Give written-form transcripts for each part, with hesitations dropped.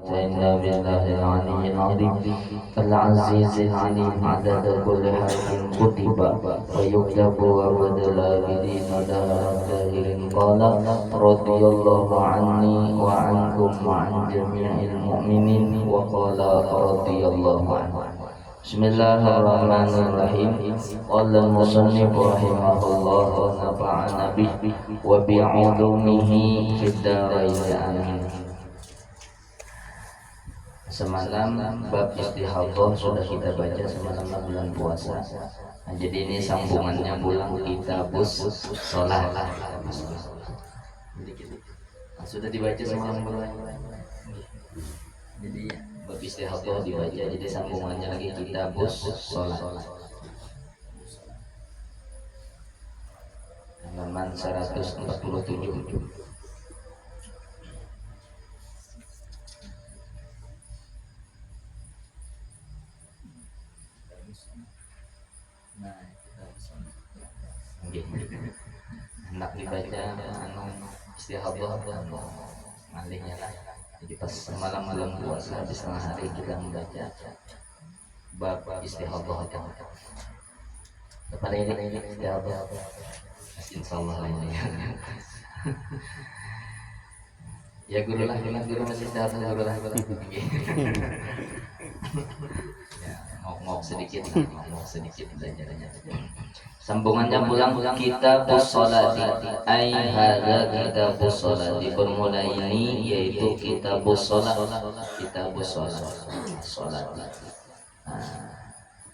إلا بالله العلي العظيم العزيز العليم عدد كل حرف كتب ويكتب وبدل بدين داهر قال رضي الله عني وعنكم وعن جميع المؤمنين وقال رضي الله عنه. Bismillahirrahmanirrahim. Qala al-musannif rahimahullah wa nafa'ana bihi wa bi'ulumihi fid dharain amin. Semalam bab istihadhah sudah kita baca semalam bulan puasa. Nah, jadi ini sambungannya pulang kitabus shalah. Sudah dibaca semalam bulan. Jadi bab istihadhah dibaca, jadi sambungannya lagi kitabus shalah. Halaman 147. Hendak dibaca istihadhah malihnya lah. Jadi pas malam puasa habis setengah hari kita membaca bab istihadhah. Kepada ini istihadhah. Insyaallah ini. Ya guru masih istihadhah guru lah. Ya, ngok sedikit belajarnya. Sambungannya pulang kitabus sholati ai hadza kitabus sholati. Bermula ini yaitu kitabus sholat.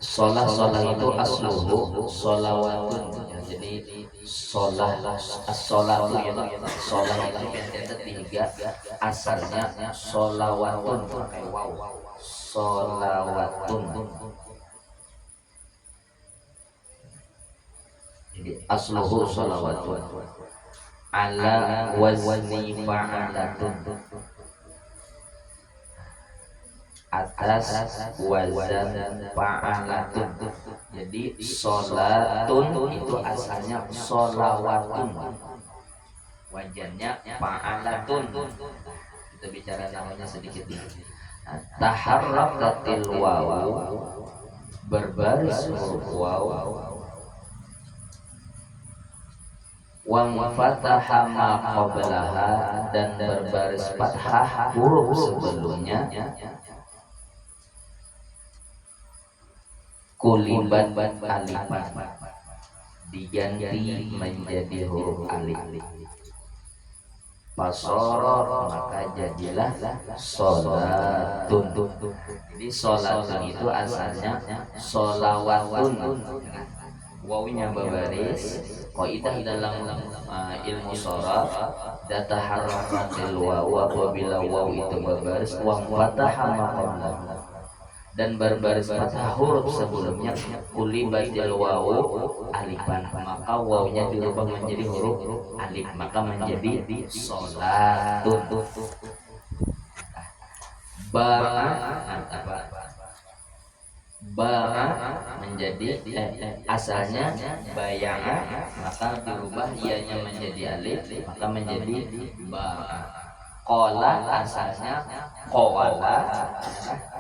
Sholat itu asluhu sholawatun. Jadi sholat as-sholatu itu sholat itu ada tiga, asalnya sholawatun pakai waw, sholawatun. Jadi asluhu sholawatun ala wazni fa'alatun, atas wazan fa'alatun. Jadi sholatun itu asalnya sholawatun, wajannya fa'alatun. Kita bicara namanya sedikit. Taharrakatil wawu, berbaris huruf waw, wa fataha ma qablaha, dan berbaris fathah huruf sebelumnya, kuliban alifan, diganti menjadi huruf alif. Fasoror, maka jadilah sholatun. Jadi sholatun itu asalnya sholawatun, wawunya berbaris. Qaidah dalam ilmu sharaf, data harakatil wawu apabila wawu itu berbaris wa fataha ma qablahu, dan berbaris fathah huruf sebelumnya, kulibatil wawu alifan, maka wawunya dirubah menjadi huruf alif, maka menjadi sholatun. Bara menjadi asalnya baya'a, maka dirubah ianya menjadi alif, maka menjadi bara. Qala asalnya qawala,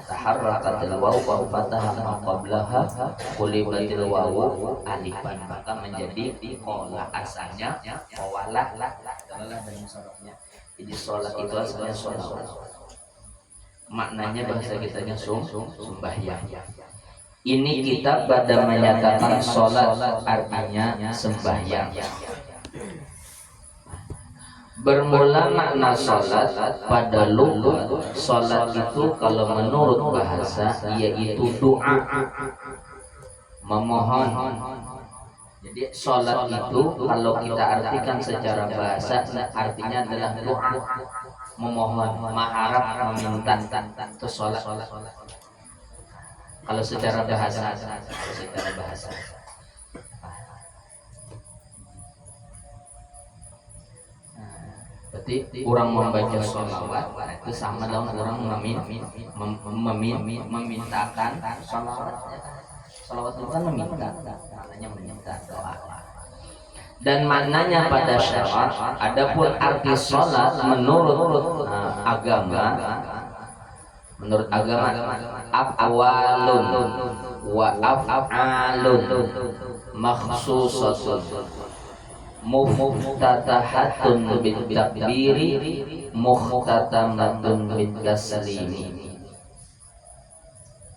taharrakatil wawu wa fataha ma qablaha, qulibatil wawu alifan, maka menjadi qala. Asalnya qawala dalam sharafnya. Jadi sholat itu asalnya sholawat, maknanya bahasa kitanya sembahyang. Ini kita pada menyatakan sholat artinya sembahyang. Bermula makna sholat pada lughat, sholat itu kalau menurut bahasa yaitu doa, memohon. Jadi sholat itu kalau kita artikan secara bahasa artinya adalah doa, memohon, mengharap, meminta, itu sholat. Kalau secara bahasa, berarti orang membaca sholawat itu sama dengan orang memintakan sholawat. Sholawat itu kan meminta, maknanya meminta doa. Dan maknanya pada syarat, adapun arti sholat menurut agama menurut agama aqwalun wa af'alun makhsusatun muftatahatun bil takbiri muhtatamatun bil taslimi.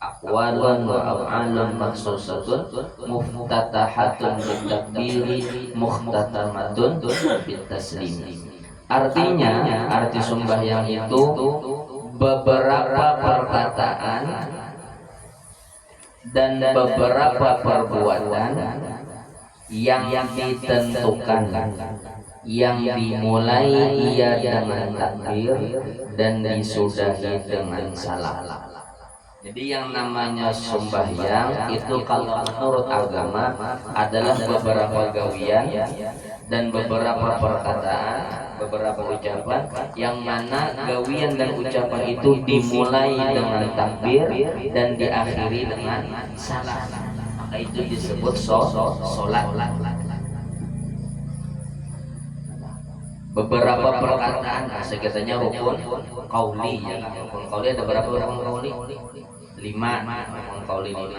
Aqwalun wa af'alun makhsusatun muftatahatun bil takbiri muhtatamatun bil taslimi. Artinya, arti sembahyang itu beberapa perkataan dan beberapa perbuatan yang ditentukan, yang dimulai ia dengan takbir dan disudahi dengan salam. Jadi yang namanya sembahyang itu kalau menurut agama adalah beberapa gawian dan beberapa perkataan, beberapa ucapan yang mana gawian dan ucapan itu dimulai dengan takbir dan diakhiri dengan salam. Maka itu disebut sholat. Beberapa perkataan, sekitarnya rukun qauli ya. Rukun qauli ada berapa rukun qauli? 5 rukun qauli 5.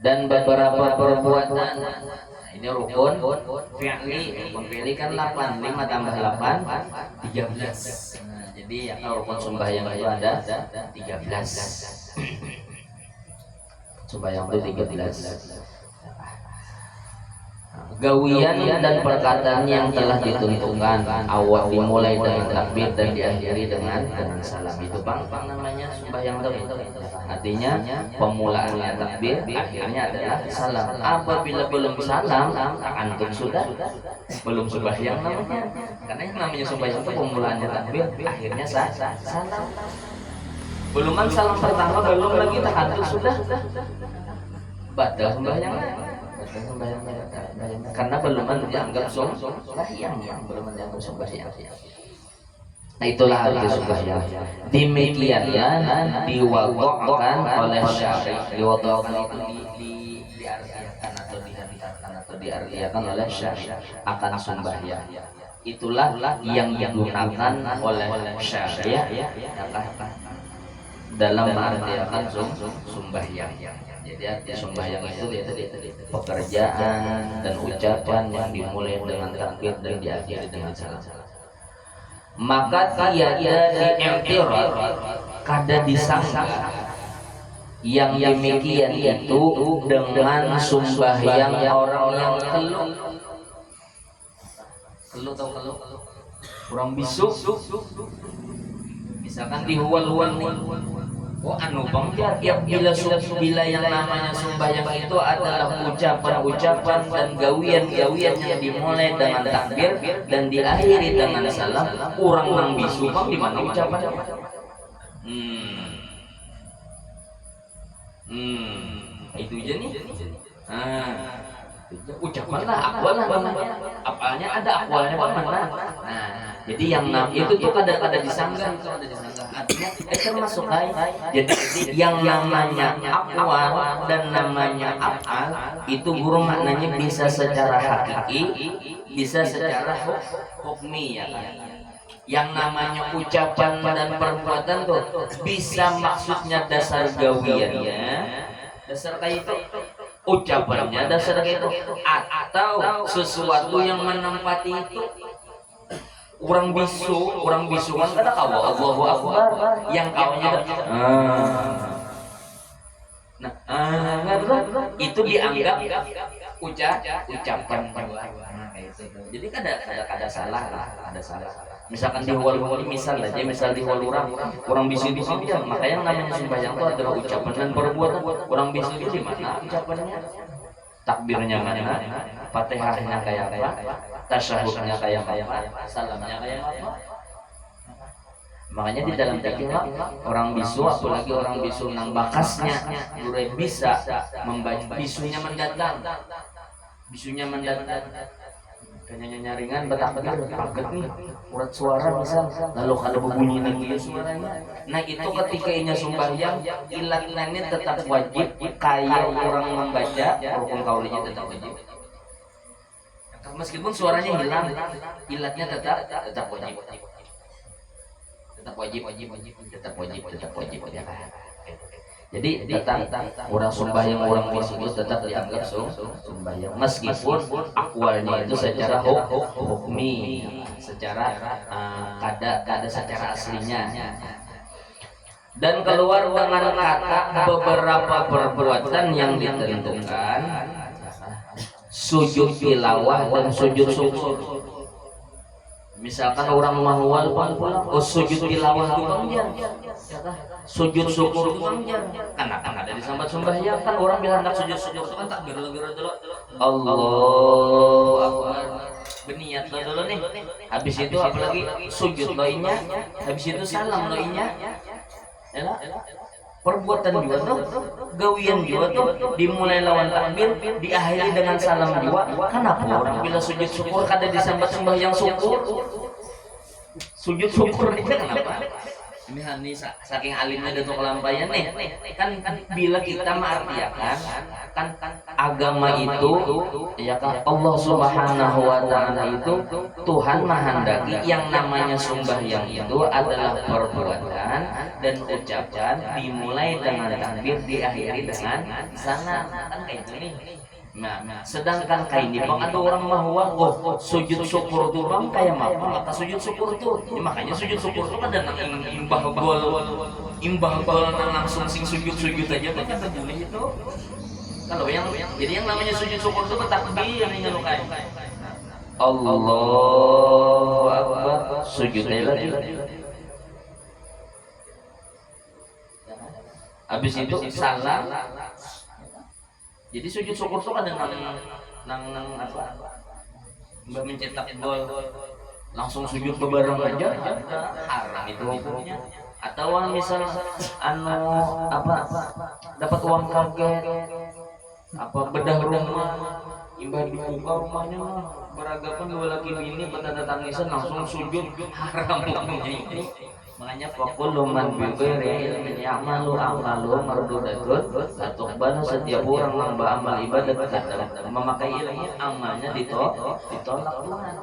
Dan beberapa perbuatan. Ini rukun fi'li. Rukun fi'li kan 8, 5 tambah 8 13. Nah, jadi ya rukun sembahyang itu ada 13. Sembahyang itu 13. Gawian dan perkataan yang telah ditentukan awal dimulai dengan takbir dan diakhiri dengan salam itu bang namanya sembahyang itu. Artinya pemulaannya takbir, akhirnya adalah salam. Apabila belum salam, antum sudah belum sembahyang namanya. Karena yang namanya sembahyang itu pemulaannya takbir, akhirnya salam. Beluman salam pertama belum lagi tahajud sudah batal sembahyangnya. Karena belum dianggap sembahyang, belum dianggap sembahyang. Nah itulah arti sembahyang. Demikianlah diwakafkan oleh syari, diwakafkan itu diartikan atau dihadirkan atau diartikan oleh syari akan sembahyang. Itulah yang digunakan oleh syari dalam artikan sembahyang. Jadi arti sembahyang itu pekerjaan dan ucapan yang dimulai dengan takbir dan diakhiri dengan salam. Maka tiada diiktiraf, kada disangka yang demikian itu dengan sembahyang orang yang keluh. Keluh atau keluh? Kurang bisu. Misalkan di huwal-huwal nih. Oh anu bang bila yang namanya sembahyang itu adalah ucapan-ucapan dan gawian-gawian yang dimulai dengan takbir dan diakhiri dengan salam, kurang nang bisu bang di mana ucapan? Itu aja nih. Ucapan lah, akwal lah namanya. Apalnya ada akwalnya bagaimana? Nah, jadi yang itu tuh kadang-kadang disanggah, artinya termasuk jadi yang namanya akwal dan namanya af'al itu guru maknanya bisa secara hakiki, bisa secara hukmi ya kan. Yang namanya ucapan dan perbuatan tuh bisa maksudnya dasar gawiannya, dasar kayak itu ucapannya dasar kayak itu atau sesuatu yang menempati itu. Orang bisu kan kata kau Allahu Akbar yang kaunya itu dianggap ucapan. Jadi kada salah lah, ada salah. Misalkan di wal misal di wal orang bisu dia, maka yang namanya sembahyang itu adalah ucapan dan perbuatan. Orang bisu itu di mana ucapannya? Takbirnya mana? Fatihahnya kayak apa? Tasyahudnya kayak apa? Salamnya kayak apa? Makanya di dalam fikih orang bisu, apalagi orang bisu nang bakasnya udah bisa membaca bisunya mendatang. Kayaknya nyaringan betak-betak kaget nih urat suara misal lalu kalau berbunyi lagi suaranya. Nah itu ketika inya sembahyang ilatnya tetap wajib kayak orang membaca rukun qaulinya tetap wajib. Meskipun suaranya hilang, ilatnya tetap wajib. tetap wajib ya kan. Jadi tetap orang sembahyang orang tersebut tetap dianggap sembahyang meskipun akwalnya itu secara hukmi, secara kada secara aslinya. Dan keluar dengan kata beberapa perbuatan yang ditentukan, sujud tilawah dan sujud syukur. Misalkan orang mahwal sujud tilawah tukang jar, sujud syukur tukang jar. Karena ada di sambat sembahyang kan orang bilang hendak sujud itu kan takbir dulu. Allahu Akbar. Berniat dulu nih. Habis itu apalagi sujud loinya, habis itu salam loinya. Yalah. Perbuatan juga tuh, gawian juga tuh, dimulai lawan takbir, diakhiri dengan salam juga. Kenapa orang bila sujud syukur kada disambat sembahyang syukur? Sujud syukur itu kenapa? Ini saking alimnya Datuk Kelampayan nih, kan bila kita mengartikan kan agama itu ya kan Allah Subhanahu wa taala itu Tuhan menghendaki yang namanya sembahyang itu adalah perbuatan dan ucapan dimulai dengan takbir diakhiri dengan salam kan kayak itu nih. Nah, sedangkan kayak ini bang ada orang mahwa sujud syukur tuh bang kayak apa maka sujud syukur tuh ya, makanya sujud syukur tuh kan ada imbah gol langsung sing sujud aja kan kata boleh itu kalau yang jadi yang namanya sujud syukur tuh takbir yang ngelukai Allahu Akbar sujud lagi habis itu salam. Jadi sujud syukur itu kadang nang apa? Mbak mencetak gol langsung sujud bebareng aja haram itu hukumnya. Atau misal apa dapat uang kaget apa bedah rumah imbah dibuka rumahnya beragapan dua laki bini pada tangisan langsung sujud haram hukumnya ini. Makanya fakul luman bibiri ya'malu amalu mardudatun atuqbalu setiap orang nambah amal ibadat memakai ilmu amalnya ditolak Tuhan.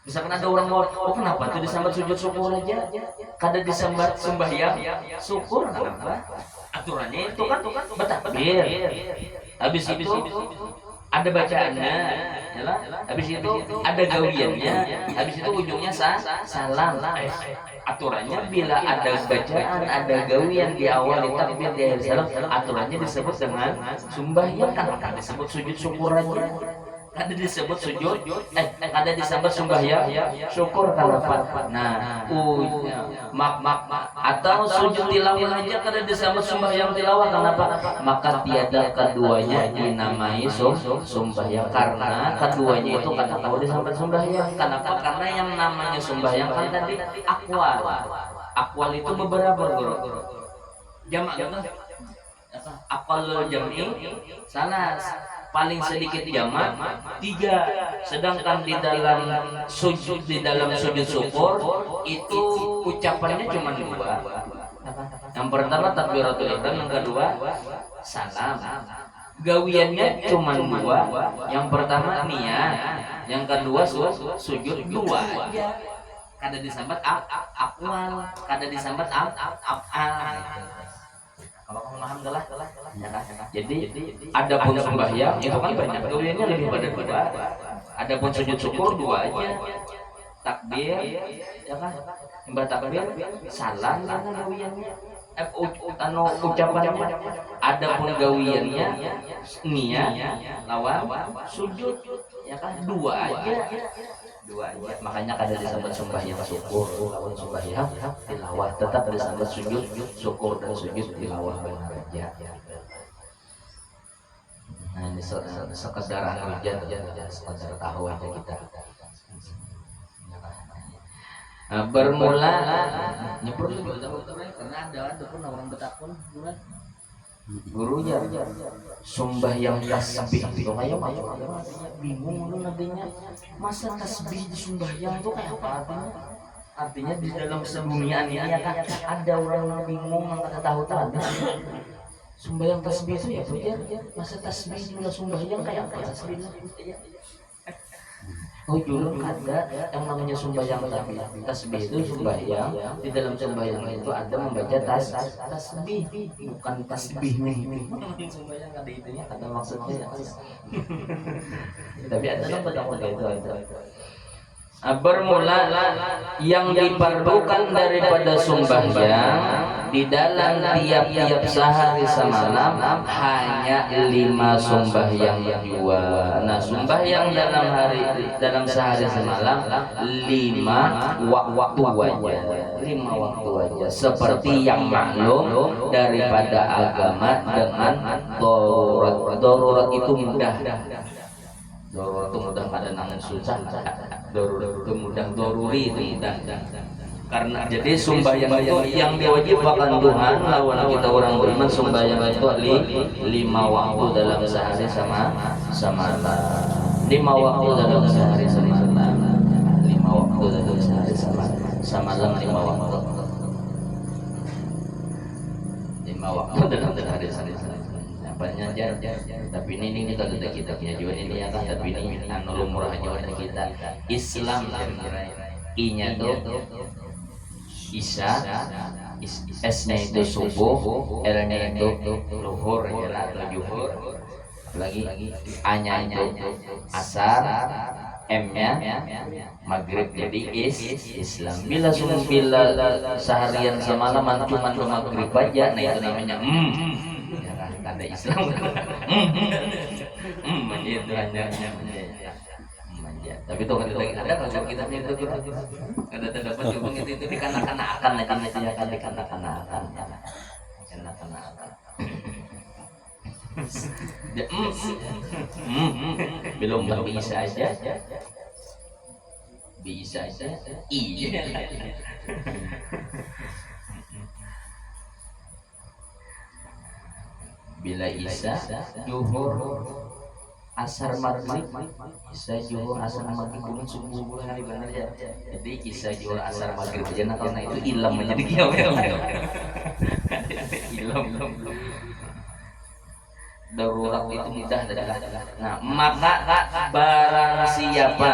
Misalkan ada orang mau kenapa itu disambat sujud syukur aja kada disambat sembahyang syukur kenapa aturannya itu kan bertakbir habis itu ada bacaannya yalah. Habis itu ada gawiannya habis itu ujungnya salam. Aturannya bila ada bacaan, ada gawian di awal takbir di akhir salam, aturannya disebut dengan sembahyang kan disebut sujud syukur aja. Ada disebut sujud, ada disebut sembahyang syukur kenapa? Nah, atau sujud tilawah aja kada disebut sembahyang tilawah kenapa? Maka tiada keduanya dinamai sembahyang karena keduanya itu kata kau disebut sembahyang. Kenapa? Karena yang namanya sembahyang kan tadi akwal. Akwal itu beberapa guru. Jamak gitu. Akwal jam'i salah. Paling sedikit jamak 3, sedangkan di dalam sujud syukur itu ucapannya cuma 2. Yang pertama takbiratul ihram, yang kedua salam. Gawiannya cuma 2, yang pertama niat, yang kedua sujud 2 aja. Kada disambat akwal, kada disambat af'al. Kalau kamu paham gelah. Jadi ada pun sembahyang itu kan banyak gawiannya lebih pada 2. Ada pun sujud syukur 2 aja. Takbir ya kan? Mbak takbir salam karena gawiannya. Ucapannya ada pun gawiannya niat lawan sujud ya kan 2 aja. 2 aja. Makanya kada disebut sembahyang syukur lawan sembahyang tilawah, tetap disebut sujud syukur dan sujud tilawah benar aja. Nah, ini sekedar aja sekedar tahu aja kita. Bermula ini perlu juga karena ada pun orang betakun gurunya sembahyang tasbih itu kayak apa bingung lu nantinya masa tasbih di sembahyang itu kayak apa artinya di dalam sebunian ini ya kan ada orang yang bingung yang kata tahu sembahyang tasbih itu ya masa tasbih juga sembahyang kayak apa tasbihnya Oh dulu ada yang namanya sembahyang tasbih itu sembahyang di dalam sembahyang itu ada membaca tasbih bukan tasbih nih sembahyang ada itunya ada maksudnya tapi ada kan pada waktu itu ada. Bermula yang diperlukan daripada sembahyang di dalam tiap-tiap sehari semalam hanya 5 sembahyang jua. Nah, sembahyang dalam sehari semalam 5 waktu aja. 5 waktu aja. Seperti yang maklum daripada agama dengan darurat. Darurat itu mudah. Darurat itu mudah pada namun susah. Darurat itu mudah, daruri itu mudah. Karena jadi sembahyang itu yang diwajibkan Tuhan lawan kita orang beriman sembahyang itu 5 waktu dalam sehari sama 5 waktu dalam sehari sama 5 waktu dalam sehari sama 5 waktu 5 waktu dalam sehari sama banyak jar tapi ini kalau kita punya juga ini ya kan tapi ini anu lumrah aja ada kita Islam I-nya tuh Isya S-nya itu subuh L-nya itu luhur ya atau juhur lagi A-nya itu asar M-nya maghrib jadi Islam bila seharian semalam cuma maghrib aja nah itu namanya ada Islam begitu hanya tapi tuh ada kalau kita itu ada terdapat juga itu dikanak-kanakan akan dikanak-kanakan belum bisa aja iya bila Isya, Zuhur, Asar, Maghrib, Isya, Zuhur, Asar, Maghrib, bulan subuh bulan hari benar ya. Jadi Isya, Zuhur, Asar, Maghrib aja nah karena itu ilam menjadi kiam. Ilam. Darurat itu mudah adalah. Nah, maka barang siapa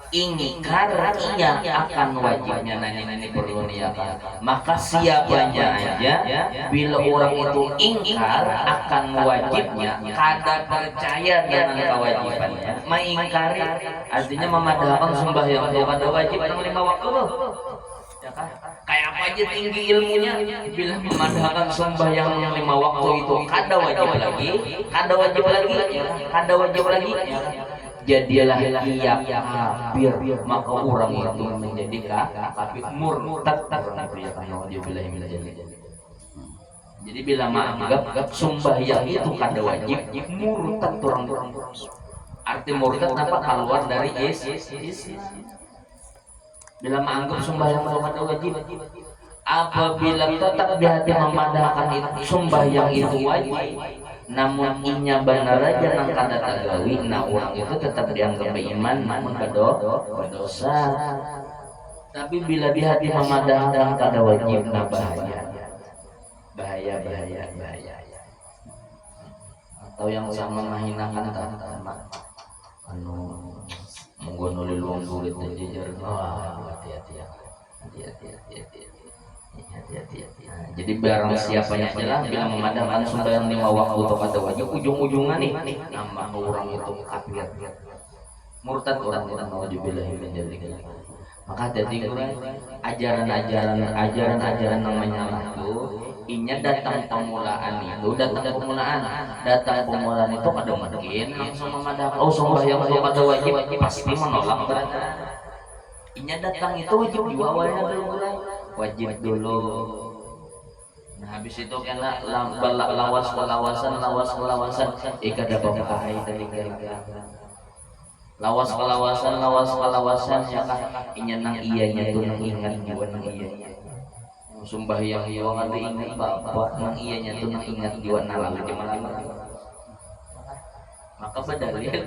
ingkar ia akan wajibnya nanya perlu niatan maka siapanya aja bila orang itu ingkar akan wajibnya kada percaya dengan kewajibannya mengingkari artinya memadahkan sembahyang itu kada wajib dalam 5 waktu tuh ya kan kayak apa aja tinggi ilmunya bila memadahkan sembahyang yang 5 waktu itu kada wajib lagi jadilah ia kafir maka orang itu menjadi kafir murtad jadi bila menganggap sembahyang itu kada wajib murtad orang arti murtad apa keluar dari Islam bila menganggap sembahyang itu kada wajib apabila tetap di hati memadahkan itu sembahyang itu wajib namun inya benar aja nang kada tagawi nah orang itu tetap dianggap beriman namun berdosa tapi bila di hati memadahkan kada wajib nah bahaya atau yang sama menghinakan agama anu menggonoli luang duit dan jejer hati-hati jadi barang siapanya adalah bila memadamkan sembahyang 5 waktu atau kada wajib ujung-ujungnya nih nama orang itu kafir murtad orang nauzubillahi min dzalik maka jadi ajaran namanya itu inya datang pemulaan itu kada mungkin langsung memadamkan sembahyang atau kada wajib pasti menolak inya datang itu wajib juga awalnya wajib dulu. Nah habis itu kena lawasan kada bahaya tadi lawas kalawasan ya kan nang iyanya tuh nang ingat jiwa nang iyanya sembahyang yang ada ingat bapak nang iyanya tuh nang ingat jiwa nang lalu maka badalil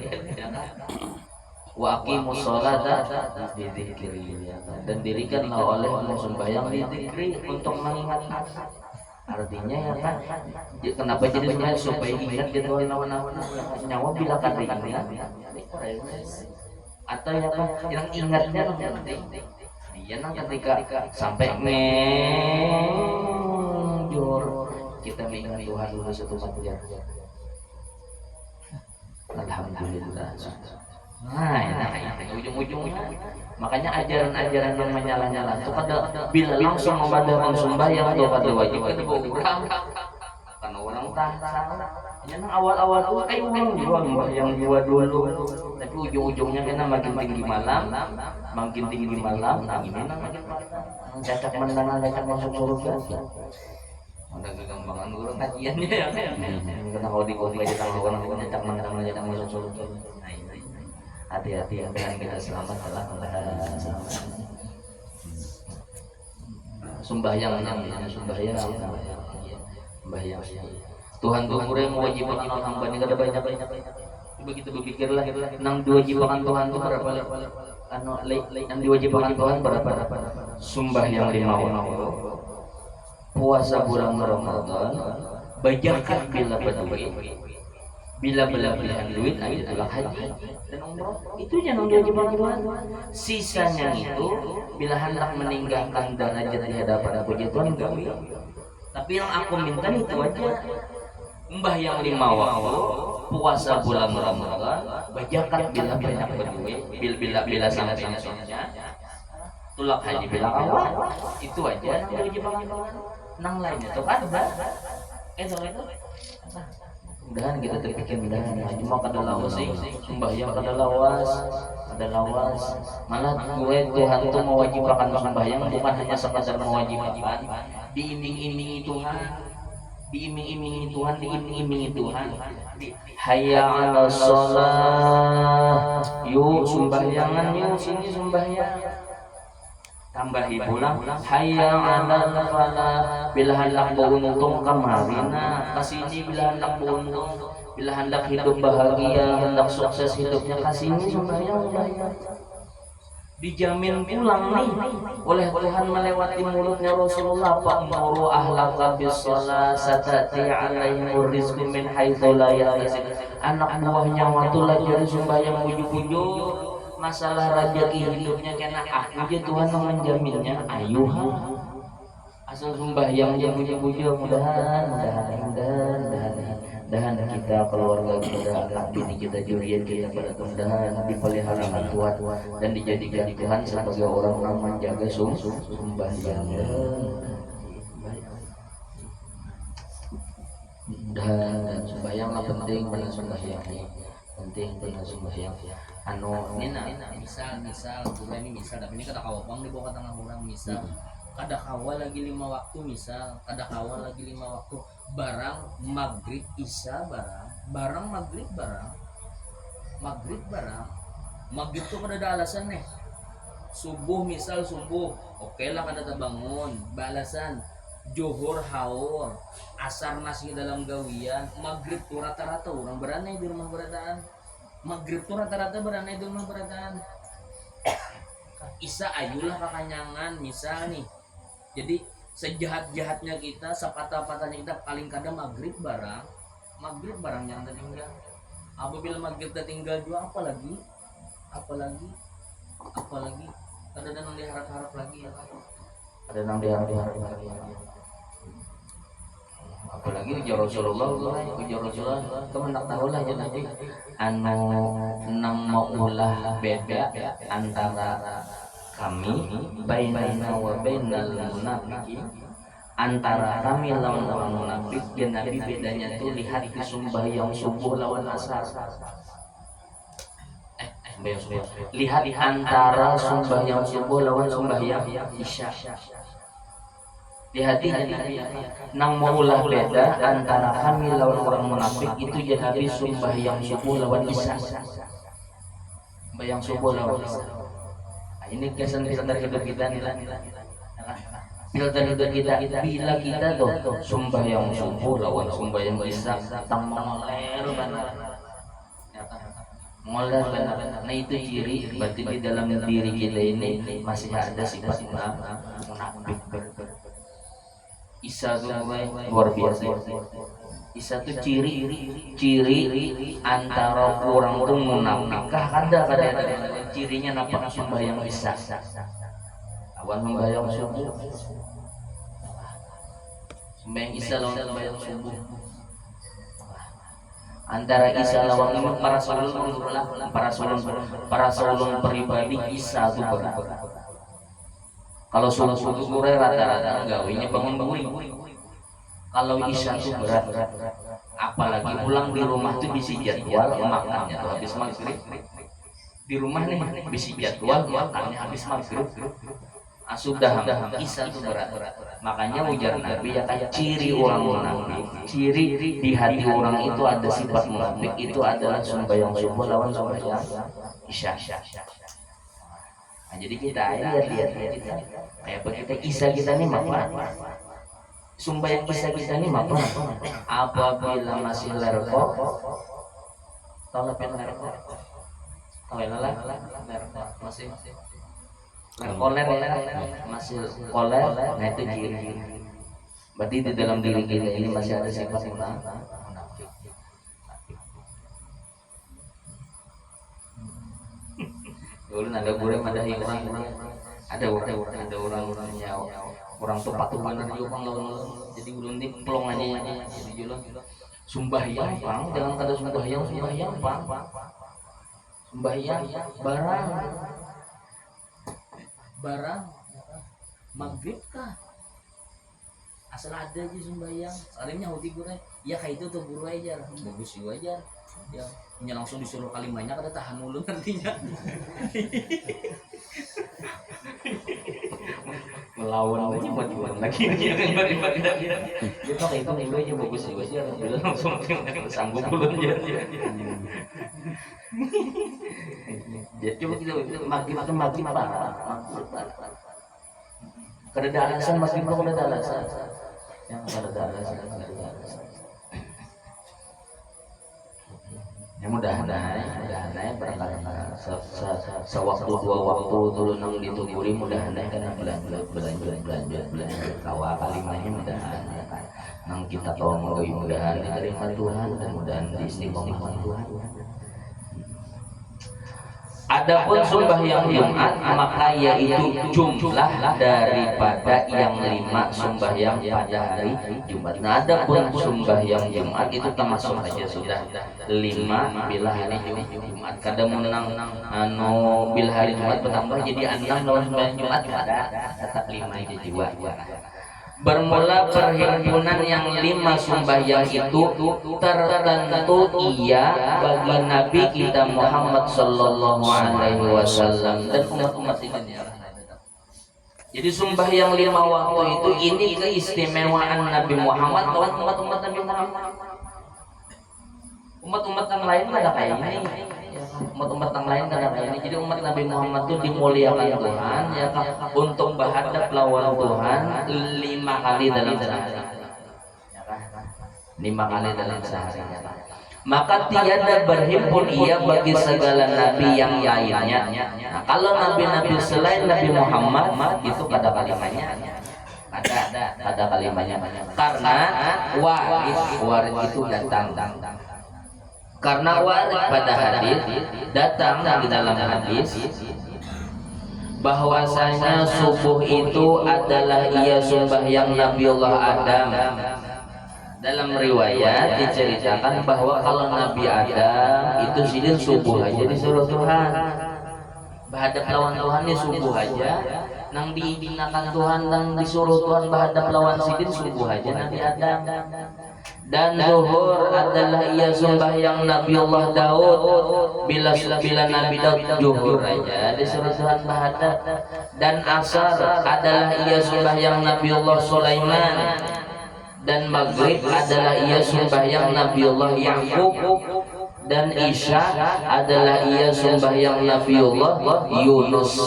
wa aqimus sholata bidzikri dan dirikanlah oleh sembahyang dzikri untuk mengingat artinya ya kan kenapa jadi sembahyang supaya ingat gitu lawan nyawa bila kada ingat atau ya apa yang ingatnya penting. Iya nang ketika sampai menjor kita mengingat Tuhan dulu satu saja. Alhamdulillah. Nah, ujung-ujungnya makanya ajaran-ajaran yang menyala-nyala itu pada bila langsung memadakan sembahyang atau pada wajib itu orang kan orang tahan. Ya nang awal-awal tuh kayak orang jual yang jual dulu, tapi ujung-ujungnya kena makin tinggi malam, nah ini nang makin cacak mendangan cacak masuk surga. Ada kegampangan orang kajiannya ya. Karena kalau di kota aja tahu orang cacak mendangan cacak masuk surga. Hati-hati yang dengan kita selamat adalah sembahyang Tuhan yang mewajibkan hamba ini kada banyak begitu berpikirlah nang diwajibkan Tuhan itu berapa yang diwajibkan Tuhan berapa sembahyang 5 waktu puasa bulan Ramadan bajakan bila berduit bila belahan duit adalah haji dan umroh itu yang diwajibkan Tuhan. Sisanya itu bila hendak meninggalkan derajat di hadapan puji Tuhan gawe. Tapi yang aku minta itu aja sembahyang 5 waktu puasa bulan Ramadan bajakan bila banyak berduit bila sampai tulak haji bila awal itu aja yang diwajibkan Tuhan. Nang lainnya tuh kan itu mudahan kita terpikir mudahan cuma kada lawas sih sembahyang kada lawas malah gue Tuhan tuh mewajibkan sembahyang bukan hanya sekadar mewajibkan diiming-imingi Tuhan hayya 'alas shalah yuk sembahyangan yuk sini sembahyang tambahi pulang hayya 'alal falah bila hendak beruntung kamarina kasini bila hendak beruntung bila hendak hidup bahagia hendak sukses hidupnya kasini sembahyang dijamin pulang nih oleh Tuhan melewati mulutnya Rasulullah fa'muru ahlaka bis shalah satati 'alaihimur rizqu min haitsu la yahtasib anak buahnya waktu lagi sembahyang ujug-ujug masalah rezeki hidupnya kena aku aja Tuhan yang menjaminnya ayuh asal sembahyang yang puji-puji mudahan kita keluarga kita anak bini kita jurian kita pada mudahan dipelihara Tuhan dan dijadikan Tuhan sebagai orang yang menjaga sembahyang dan sembahyang penting pada sembahyang misal juga ini misal tapi ini kada kawapang di bawah tengah orang misal kada kawal lagi 5 waktu misal kada kawal lagi 5 waktu barang maghrib isya barang maghrib tuh kada ada alasan nih subuh misal oke lah kada terbangun balasan Johor haur asar nasi dalam gawian maghrib tuh rata-rata orang beranai di rumah beradaan Isa ayulah kekanyangan misal nih jadi sejahat-jahatnya kita sepatah-patahnya kita paling kadang maghrib barang yang tertinggal apabila maghrib tertinggal juga apalagi ada yang diharap-harap lagi ya apalagi ujar Rasulullah kamu nak tahu lah jadi nang maulah beda antara kami bainana wa bainal munafiqin antara kami lawan orang munafik dan Nabi bedanya tuh lihat di sembahyang subuh lawan asar lihat antara sembahyang subuh lawan sembahyang isya di hatinya nang maulah beda antara kami lawan orang munafik itu jadi Nabi sembahyang subuh lawan isya sembahyang subuh lawan isya ini kesan filter hidup kita filter hidup kita bila kita tuh sembahyang subuh lawan sembahyang isya tang mengoler benar nah itu ciri berarti di dalam diri kita ini masih ada sifat munafik. Isa tuh luar biasa. Isa tuh ciri antara orang tuh munafik. Ada cirinya nampak sembahyang isya. Awan sembahyang subuh. Sembahyang isya lawan sembahyang subuh. Antara isya lawan imam para sulun pribadi isya itu berat. Kalau subuh sore rata-rata gawinya bangun buri. Kalau isya itu berat. Apalagi pulang di rumah tuh bisa jadwal makannya tuh habis maghrib. Di rumah nih bisa jadwal makannya habis maghrib. Sudah isya itu berat. Makanya ujar Nabi ya kan ciri orang munafik, ciri di hati orang itu ada sifat munafik itu adalah sembahyang subuh lawan sembahyang isya. Nah, jadi kita lihat kita kayak kita isya kita nih apa? Sembahyang isya kita nih apa? Apabila masih lerko, tahu apa lerko? Tahu lerko masih koler masih koler, nah itu ciri. Berarti di dalam diri kita ini masih ada sifat munafik. Dulu ada goreng, ada hilang, ada orang-orangnya orang tuh patuh bener juga jadi ulun di pelong aja jadi jual sembahyang pang jangan kata sembahyang pang sembahyang barang maghrib kah asal ada aja sembahyang salimnya hoti gue ya kayak itu tuh guru aja bagus juga aja ya punya langsung disuruh kalimatnya kada tahan mulu nantinya melawan aja buat lagi dia kayak itu aja bagus juga aja langsung sanggup dulu aja ya coba kita makin apa kada ada alasan makin kada ada alasan yang kada ada alasan ya mudah-mudahan berangkat sewaktu dua waktu dulu nang dituguri mudah-mudahan karena belanja kawa kalimanya mudah-mudahan nang kita tahu mudah-mudahan diterima Tuhan dan mudah-mudahan diistiqomahkan Tuhan. Adapun sembahyang Jumat maka yaitu jumlah daripada yang 5 sembahyang pada hari Jumat. Nah, adapun sembahyang Jumat itu termasuk saja sudah 5 bila hari Jumat. Kadang menang bila hari Jumat bertambah jadi 6 lawan sembahyang Jumat ada tetap 5 itu juga. Bermula perhimpunan yang 5 sembahyang itu tertentu iya bagi Nabi kita Muhammad Sallallahu Alaihi Wasallam dan umat-umat ini. Jadi sembahyang 5 waktu itu ini keistimewaan Nabi Muhammad lawan umat-umat Nabi Muhammad. Umat-umat yang lain ada kayak ini. Umat-umat yang lain ada kayak ini. Jadi umat Nabi Muhammad itu dimuliakan Tuhan ya untuk berhadap lawan Tuhan 5 kali dalam sehari. 5 kali dalam sehari. Maka tiada berhimpun ia bagi segala nabi yang lainnya. Nah, kalau nabi-nabi selain Nabi Muhammad itu kada kalimatnya. Ada kalimatnya karena warid itu datang. Karena warid pada hadis datang di dalam hadis bahwasanya subuh itu adalah ia sembahyang Nabiullah Adam. Dalam riwayat diceritakan bahwa kalau Nabi Adam itu sidin subuh aja disuruh Tuhan. Bahadap lawan Tuhan ini subuh aja. Nang diidinakan Tuhan nang disuruh Tuhan bahadap lawan sidin subuh aja Nabi Adam. Dan zuhur adalah ia sembahyang Nabiullah Daud bila Nabi Daud zuhur aja disuruh Tuhan bahadap. Dan asar adalah ia sembahyang Nabiullah Sulaiman. Dan maghrib adalah ia sembahyang Nabiullah Yakub. Dan isya adalah ia sembahyang Nabiullah Yunus.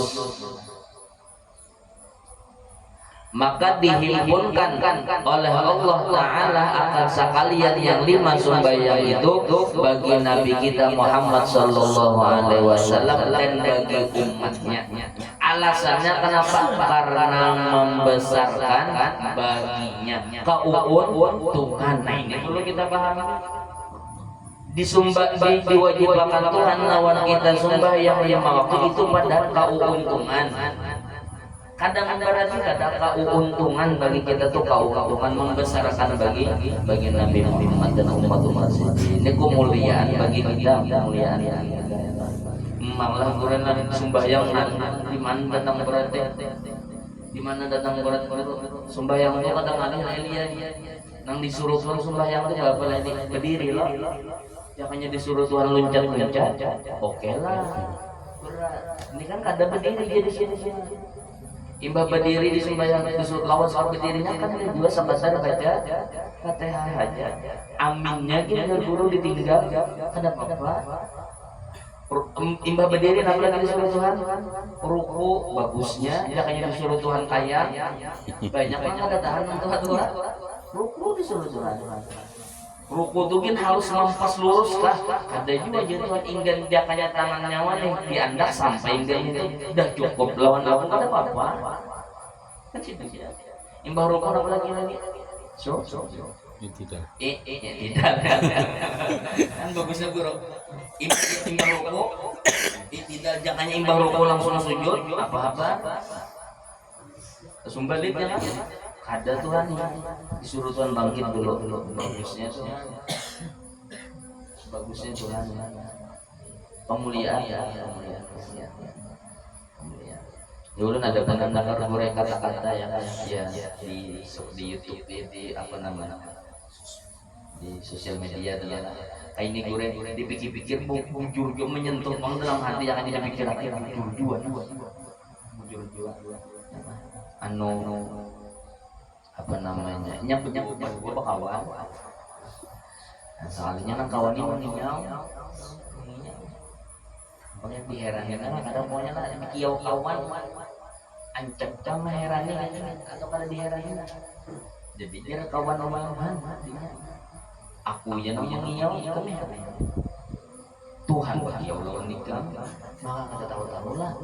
Maka dihimpunkan oleh Allah Ta'ala akan sekalian yang 5 sembahyang itu bagi Nabi kita Muhammad Sallallahu Alaihi Wasallam dan bagi umatnya. Alasannya kenapa? Karena membesarkan baginya kauun Tuhan. Nah ini perlu kita pahami. Disembah diwajibkan Tuhan lawan kita sembah yang 5 waktu itu pada keuntungan. Kadang berarti kada keuntungan bagi kita tuh keuntungan membesarkan bagi Nabi Muhammad dan umat ini kemuliaan bagi kita, kemuliaan malah kurang sembahyang di mana datang berarti di mana datang berarti sembahyang itu kadang ada Elia nang disuruh sembahyang itu apa lagi berdiri lah jangannya disuruh Tuhan loncat oke lah ini kan ada berdiri dia di sini imbah berdiri di sembahyang disuruh lawan soal berdirinya kan juga sebentar baca Fatihah aja aminnya kita guru ditinggal kenapa imbah berdiri apa lagi disuruh Tuhan ruku bagusnya jangannya disuruh Tuhan kaya banyak yang ada tahan Tuhan ruku disuruh Tuhan ruku tuh kan harus mampas lurus lah ada juga jadi Tuhan ingin jakanya tangan nyawa nih diandak sampai ingin itu udah cukup lawan aku ada apa-apa kan situ imbah ruku apa lagi so tidak tidak kan bagusnya guru imbang ruku tidak jangannya imbang ruku langsung sujud apa-apa sumbaliknya kan ada Tuhan disuruh Tuhan bangkit dulu bagusnya Tuhan pemuliaan dulu ada pendengar goreng kata-kata ya di YouTube di apa namanya di sosial media dan kayak ini goreng dipikir-pikir bujur menyentuh bang dalam hati yang akan dipikir bujur anu apa namanya nyambut gua kawan soalnya kan kawan ini meninggal makanya diheranin kan kadang maunya lah kiau kawan ancam sama herannya atau pada diheranin jadi dia kawan orang aku yang mengiau kami Tuhan bagi Allah nikah maka kita tahu lah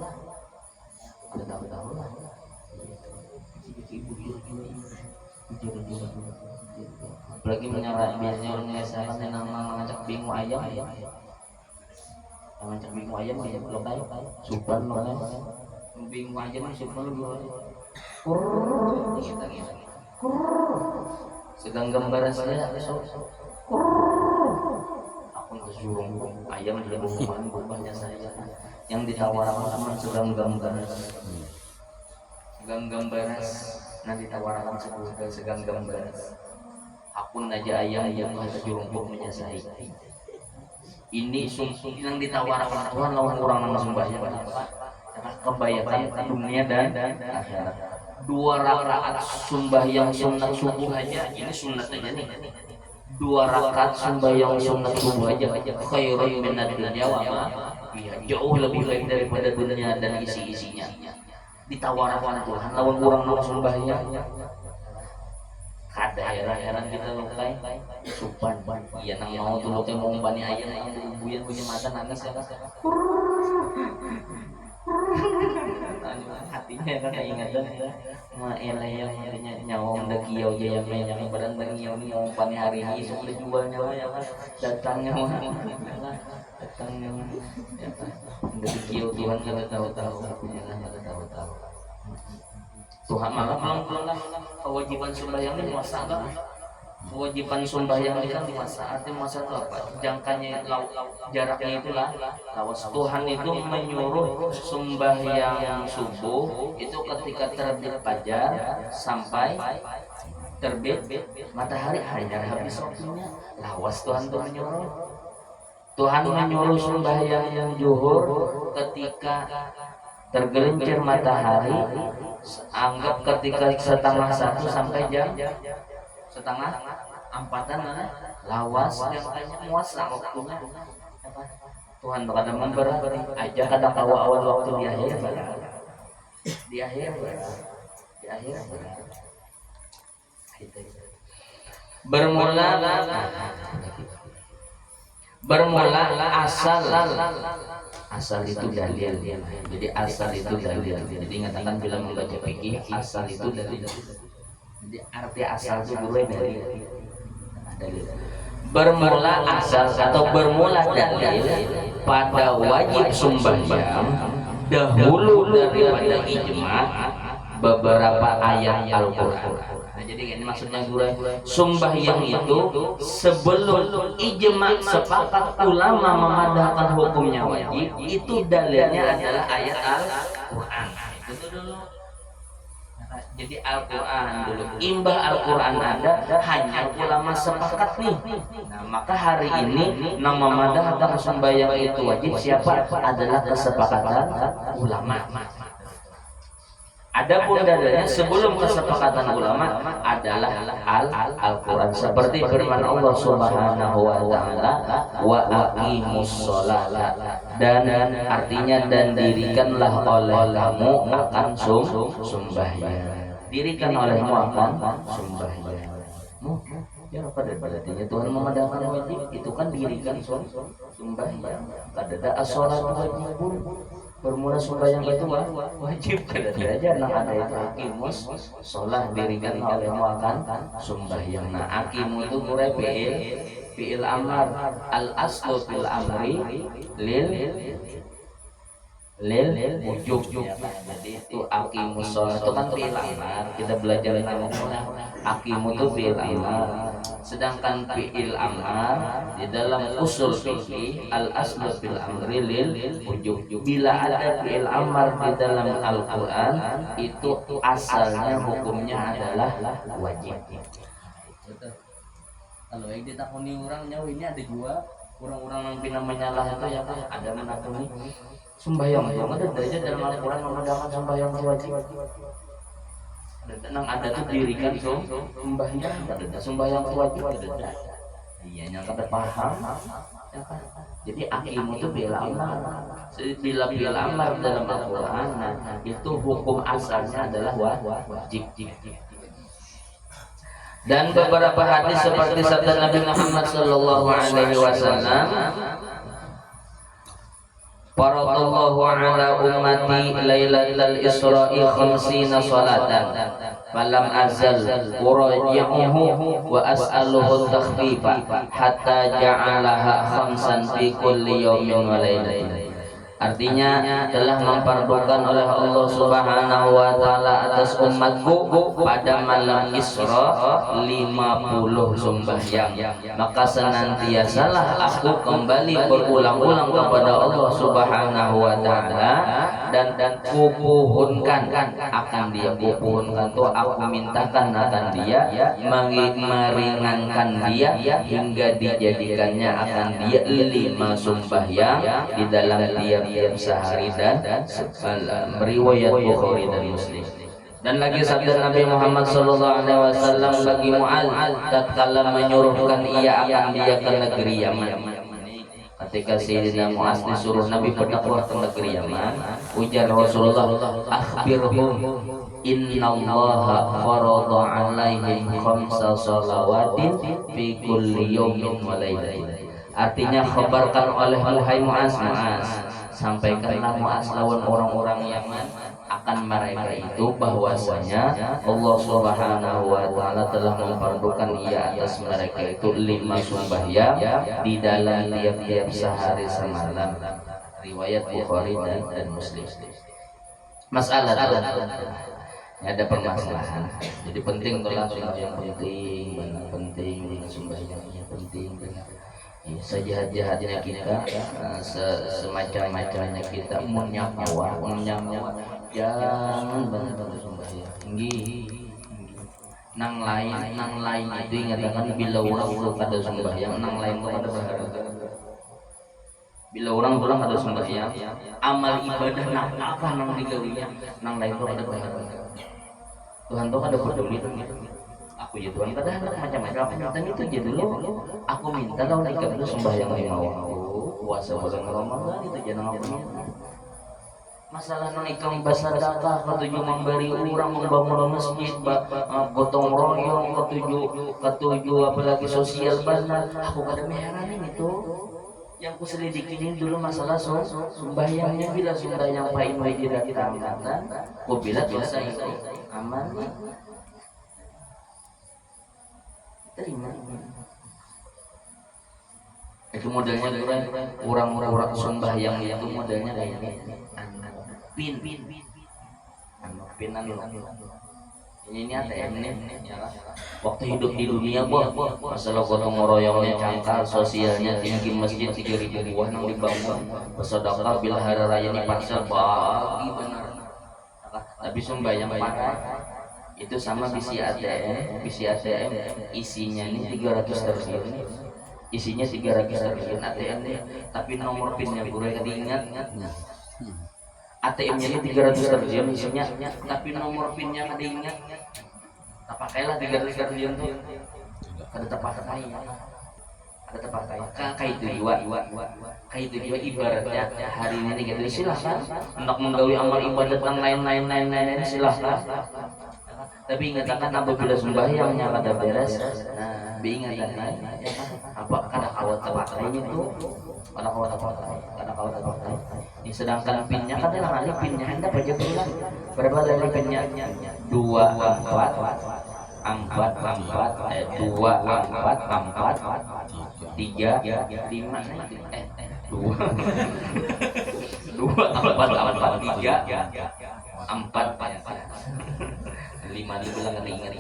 apalagi biasanya orang Indonesia kan ngajak bingung ayam ngajak bingung ayam lo kayak supan lo kan bingung ayam supan lo gitu sedang gambar saya aku kesurung ayam di rumahnya saya yang ditawarkan teman sedang gambar nanti tawarkan segang gambar akun aja ayam yang terjurungkuk menyasai ini sungguh yang ditawarkan Tuhan lawan orang langsung bayar kebayaan dunia dan akhirat 2 rakaat sembahyang sunat subuh aja ini sunat aja nih 2 rakaat sembahyang sunat subuh aja khairun minad dunya wa ma fiha jauh lebih baik daripada dunia dan isi-isinya ditawarkan Tuhan lawan orang langsung sembahyang kada heran kita lukai supan iya nang mau tuh lukai mau bani ayam buyan punya mata nangis ya hatinya kan ingatan ma elayang nyawa udah kiau jaya yang badan berniau nih mau bani hari ini sudah jual nyawa ya kan datangnya udah kiau Tuhan kada tahu akunya kada tahu Tuhan malah kewajiban sembahyang ini masa apa? Kewajiban sembahyang ini kan di masa artinya masa itu apa? Jangkanya jaraknya itulah lawas Tuhan itu menyuruh sembahyang subuh itu ketika terbit fajar sampai terbit matahari hanya habis waktunya lawas Tuhan itu menyuruh sembahyang yang zuhur ketika tergelincir matahari anggap ketika 1:30 sampai jam 3:30 lawas yang banyak muasa waktunya Tuhan berkata memberi aja kada kawa awal waktu di akhir bermula asal itu dalil jadi asal itu dalil jadi ngatakan bila membaca fikih asal itu dalil jadi arti asal itu gue dalil bermula asal atau bermula dalil pada wajib sembahyang dahulu daripada ijma beberapa ayat Al-Qur'an. Nah, jadi ini maksudnya guru, sembahyang itu sebelum ijma sepakat ulama memadahkan hukumnya wajib, itu dalilnya adalah ayat Al-Qur'an. Itu dulu. Jadi Al-Quran dulu, imbah Al-Quran ada, hanya ulama sepakat nih. Nah, maka hari ini nama memadahkan sembahyang itu wajib siapa? Adalah kesepakatan ulama. Adapun dalilnya sebelum kesepakatan ulama adalah Al-Quran, seperti firman Allah Subhanahu wa taala, wa aqimus sholata, dan artinya dan dirikanlah oleh kamu akan sembahyang. Dirikan olehmu akan sembahyang. Ya apa artinya Tuhan memadahkan wajib itu kan dirikan sembahyang. Kada as-sholat wajibun, bermula sembahyang itu wajib. Kada aja nah ada itu aqimus sholat, dirikan olehmu akan sembahyang. Nah aqimu itu murai fi'il amar, al aslu fil amri lil wujub. Jadi itu aqimus sholat itu kan fi'il amar, kita belajar aqimu itu fi'il amar. Sedangkan fi'il amar di dalam usul fikih al aslu fil amri lil wujub. Bila ada fi'il amar di dalam Al-Qur'an itu asalnya hukumnya adalah wajib. Kalau yang ditakuni orang nyawa ini ada juga orang-orang yang pina menyalah itu ya kan ada menakuni sembahyang itu ada aja dalam Al-Quran memadahkan sembahyang wajib. Dan ada tuh dirikan sembahyang, ada sembahyang wajib ada. Iya yang kada paham. Ya kan? Jadi aqimu itu bila amar. Bila amar dalam Al-Quran, nah, itu hukum asalnya adalah wajib. Dan beberapa hadis seperti sabda Nabi Muhammad sallallahu alaihi wasallam, faradallahu ala ummati lailatal isra'i khamsina salatan falam azal uraji'uhu wa as'aluhu takhfifa hatta ja'alaha khamsan fi kulli yawmin wa lailatin. Artinya telah memfardukan oleh Allah Subhanahu wa taala atas umatku pada malam Isra 50 sembahyang. Maka senantiasalah aku kembali berulang-ulang kepada Allah Subhanahu wa taala dan kupuhunkan akan dia, kupuhunkan tuh aku mintakan akan dia, meringankan dia hingga dijadikannya akan dia 5 sembahyang di dalam tiap sehari dan semalam. Riwayat Bukhari dan Muslim. Dan lagi sabda Nabi Muhammad sallallahu alaihi wasallam bagi Mu'adz tatkala menyuruhkan ia akan dia ke negeri Yaman. Ketika Sayyidina Mu'adz disuruh Nabi berdakwah ke negeri Yaman, ujar Rasulullah, akhbirhum innallaha farada alaihim khamsa shalawatin fi kulli yawmin wa lailatin. Artinya khabarkan oleh Mu'adz, sampaikanlah Mu'adz lawan orang-orang Yaman akan mereka itu bahwasanya Allah Subhanahu wa taala telah memfardukan ia atas mereka itu 5 sembahyang di dalam tiap-tiap sehari semalam. Riwayat Bukhari dan Muslim. Masalah ada permasalahan. Jadi penting kalau sembahyang penting sembahyangnya penting. Sejahat-jahatnya kita, semacam-macamnya kita nyawa jangan bantu sembahyang tinggi. Nang lain itu ingatakan bila orang kada sembahyang, nang lain kada berharga. Bila orang ada sembahyang, amal ibadah apa nang digawinya, nang lain kada berharga. Tuhan tuh kada peduli aku ya Tuhan, padahal macam-macam minta itu aja dulu. Aku minta kalau nikah dulu sembahyang 5 waktu, puasa bulan Ramadan itu jangan apa. Masalah nikah bersedekah, ketujuh memberi orang, membangun masjid, gotong royong, ketujuh apalagi sosial benar. Aku kada meheranin itu. Yang ku selidikin dulu masalah sembahyangnya, bila sembahyang paimai tidak ditamatan, ku bila dosa itu aman. Terima. Itu modelnya orang-orang sembahyang itu modelnya kayak pin pinan ini ATM nih waktu hidup di dunia masalah gotong royongnya cangkal sosialnya tinggi masjid 3.000 buah nang dibangun bersedekah bila hari raya ini parsel bagi benar tapi sembahyang parah itu sama bisi ATM isinya ini 300 triliun isinya 300 triliun ATM tapi nomor pinnya gue ingat ATM-nya ini 300 triliun isinya tapi nomor pinnya kada ingat tak pakailah 300 triliun tuh kada terpakai kayak itu juga ibaratnya hari ini gitu silahkan hendak menggawi amal ibadat yang lain silahkan tapi ingatkan apabila sembahyangnya kada beres ingatkan apa kada kawat terpakainya tuh kada kawat terpakai ini sedangkan pinnya kadang kali pinnya hendak aja bilang berapa dari pinnya 2 4 4 2 4 4 3 5 2 4 4 3 4 5 dibilang ingat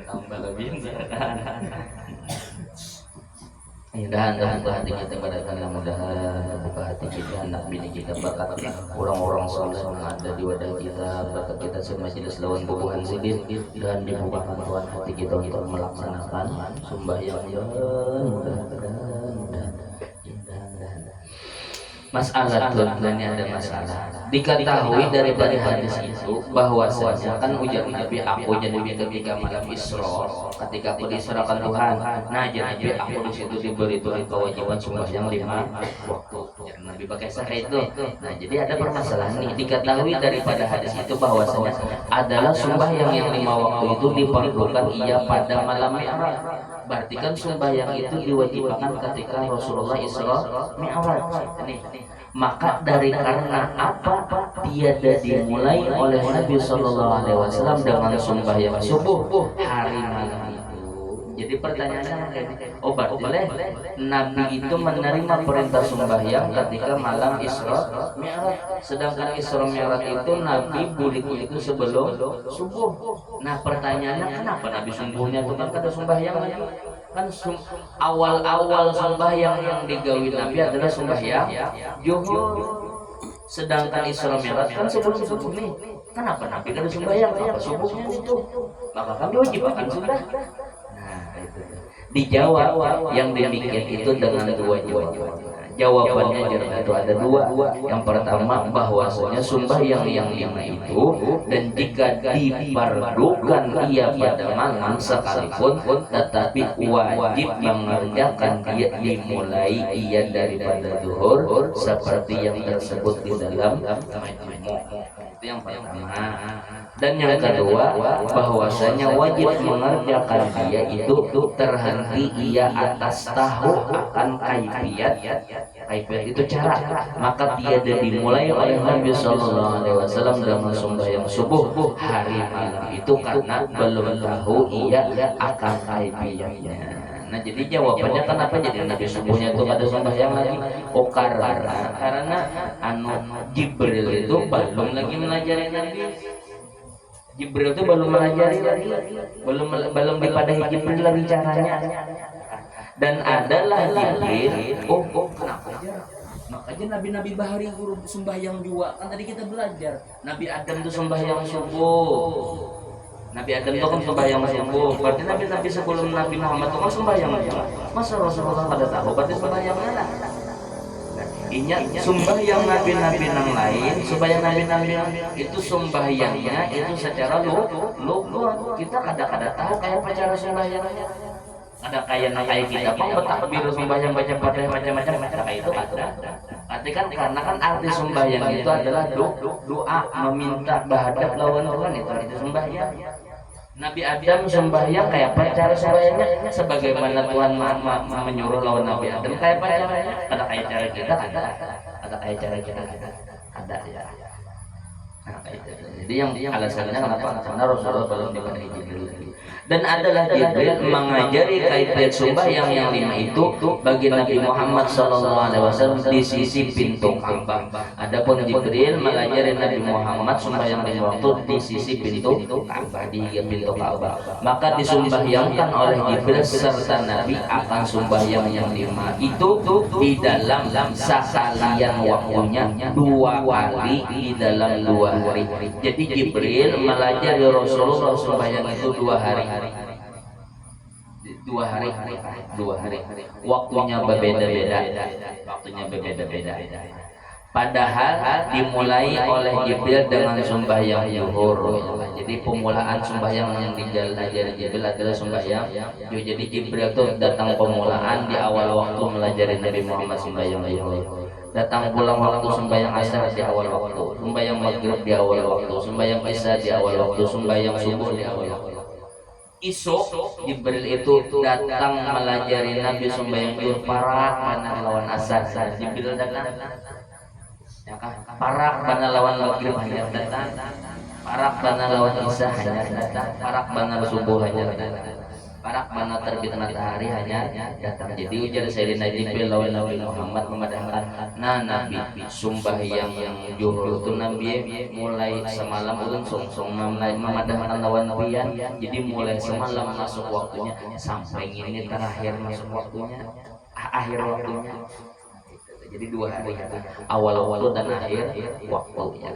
tambah lebih mudah-mudahan hati kita pada mudah-mudahan buka hati kita anak bini kita bakat orang-orang soleh yang ada di wadah kita bakat kita semajelis lawan bubuhan sidin dan dibukakan Tuhan hati kita untuk melaksanakan sembahyang mudah-mudahan masalah dan ada masalah diketahui daripada hadis itu bahwasanya kan ujar Nabi aku jadi ketika malam Isra ketika aku diserahkan Tuhan nah jadi aku di situ diberi Tuhan kewajiban sembahyang 5 waktu Nabi pakai sahih itu nah jadi ada permasalahan nih diketahui daripada hadis itu bahwasanya adalah sembahyang yang 5 waktu itu diperlukan ia pada malam Mi'raj berarti kan sembahyang itu diwajibkan ketika Rasulullah Isra Mi'raj maka dari karena apa tiada dimulai oleh Nabi Shallallahu Alaihi Wasallam dengan sembahyang subuh hari malam itu. Jadi pertanyaannya oh boleh Nabi itu menerima perintah sembahyang ketika malam Isra Mi'raj sedangkan Isra Mi'raj itu Nabi buliku itu sebelum subuh. Nah pertanyaannya kenapa Nabi subuhnya itu kan kada sembahyang lagi kan awal-awal sembahyang yang digawi Nabi adalah sembahyang zuhur sedangkan Isra Mi'raj kan sebelum subuh nih kenapa Nabi kada sembahyang apa subuhnya itu maka kan diwajibkan sudah nah itu dijawab yang demikian itu dengan 2 jawaban jawabannya itu ada 2 yang pertama bahwasanya sembahyang yang 5 itu dan jika difardukan ia pada malam sekalipun tetapi wajib mengerjakan dia dimulai ia daripada zuhur seperti yang tersebut di dalam majmu' itu yang pertama dan yang kedua bahwasanya wajib mengerjakan dia itu terhenti ia atas tahu akan kaifiat itu cara maka tiada dimulai oleh Nabi Sallallahu Alaihi Wasallam dengan sembahyang subuh hari malam itu karena belum tahu ia akan kaifiatnya. Nah jadi jawabannya kenapa jadi Nabi subuhnya itu ada sembahyang lagi karena Jibril itu belum lagi melajari Nabi Jibril itu belum melajari lagi belum dipadahi Jibril lagi caranya dan adalah Jibril kenapa makanya nabi-nabi bahari guru sembahyang juga kan tadi kita belajar Nabi Adam itu sembahyang subuh Nabi Adam itu kan sembahyang subuh berarti nabi-nabi sebelum Nabi Muhammad itu kan sembahyang masa Rasulullah pada tahu berarti sembahyangnya lah ingat sembahyang nabi-nabi yang lain sembahyang nabi-nabi itu sembahyangnya itu secara lugu kita kadang-kadang tahu kayak apa cara sembahyangnya ada kayak kita bang bertakbir sembahyang baca pada macam-macam kayak itu ada arti kan karena kan arti sembahyang itu adalah doa meminta berhadap lawan Tuhan itu sembahyang Nabi Adam sembahyang kayak apa cara sembahyangnya sebagaimana Tuhan menyuruh lawan Nabi Adam kayak apa caranya ada kayak cara kita ada kayak cara kita ada ya nah, jadi yang alasannya kenapa karena Rasulullah belum diberi Jibril lagi Dan adalah Jibril mengajari kaifiat sembahyang yang 5 itu bagi Nabi Muhammad SAW di sisi pintu Ka'bah. Adapun Jibril mengajari Nabi Muhammad sembahyang 5 waktu di sisi pintu Ka'bah, di pintu Ka'bah. Maka disumbahyangkan oleh Jibril serta Nabi akan sembahyang yang 5 itu di dalam sekalian waktunya 2 kali di dalam 2 hari. Jadi Jibril melajari Rasulullah sembahyang itu 2 hari. 2 hari, 2 hari. Waktunya berbeda-beda. Padahal dimulai oleh Jibril dengan sembahyang zuhur. Jadi pemulaan sembahyang yang diajari Jibril adalah sembahyang. Jadi Jibril itu datang pemulaan di awal waktu melajari Nabi Muhammad sembahyang zuhur. Datang pulang waktu sembahyang asar di awal waktu, sembahyang maghrib di awal waktu, sembahyang isya di awal waktu, sembahyang subuh di awal waktu. Isuk Jibril itu datang melajari Nabi sembahyang zuhur parak mana lawan asar. Jibril datang ya kan? Parak mana lawan maghrib hanya datang, parak mana lawan isya hanya datang, parak mana subuh hanya datang, parak mana terbit matahari hanya datang. Jadi ujar Sayyidina Jibril lawan Nabi Muhammad memadamkan Nabi sembahyang yang zuhur itu Nabi mulai semalam ulun song memadamkan lawan pian. Jadi mulai semalam masuk waktunya sampai ini terakhir masuk waktunya, akhir waktunya. Jadi 2 hari, awal waktu dan akhir waktunya.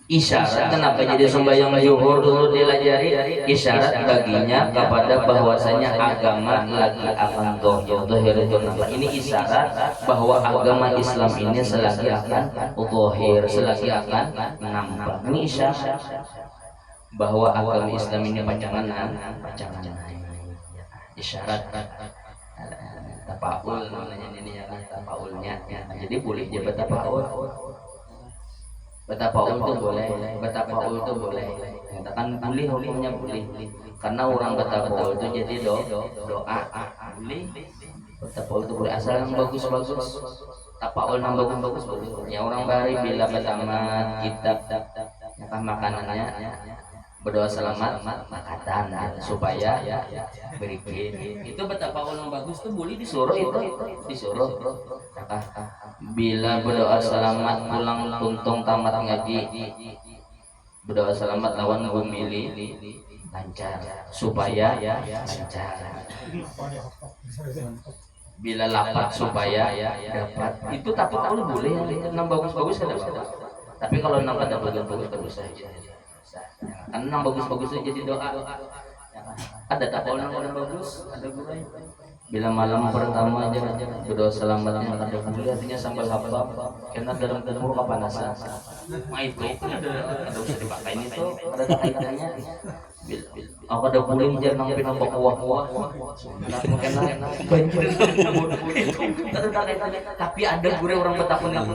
Isyarat kenapa jadi sembahyang zuhur dulu dilajari? Isyarat baginya kepada bahwasanya agama lagi akan zahir itu nampak. Ini isyarat bahwa agama Islam ini selagi akan zahir, selagi akan nampak. Ini isyarat bahwa agama Islam ini panjangan. Isyarat tapaul namanya ini ya kan, tapaulnya. Jadi boleh dia bertapaul. Bertapaul itu boleh, bertapaul itu boleh. Katakan boleh, hukumnya boleh. Karena orang bertapaul itu jadi doa. Boleh. Bertapaul itu boleh asal yang bagus-bagus. Tapaul yang bagus-bagus boleh. Ya orang bari bila bertamat kitab apa makanannya berdoa selamat makatan supaya berikin. Itu betapa ulun bagus tuh boleh disuruh disuruh. Bila berdoa selamat pulang tuntung tamat ngaji, berdoa selamat lawan gumili lancar supaya lancar. Bila lapar supaya dapat. Itu tapi kalau boleh yang bagus-bagus kan dapat. Tapi kalau nang ada bagus-bagus terus saja. Karena yang bagus-bagus itu jadi doa. Ada tak orang bagus, ada gulai. Bila malam pertama aja berdoa selamatnya ada gulai, artinya sambal haba. Karena dalam dapur kepanasan. Nah itu ada usah dipakai itu, ada kaitannya. Aku ada gulai jangan sampai nampak kuah-kuah. Mungkin banjir. Tapi ada gulai orang Betapun itu.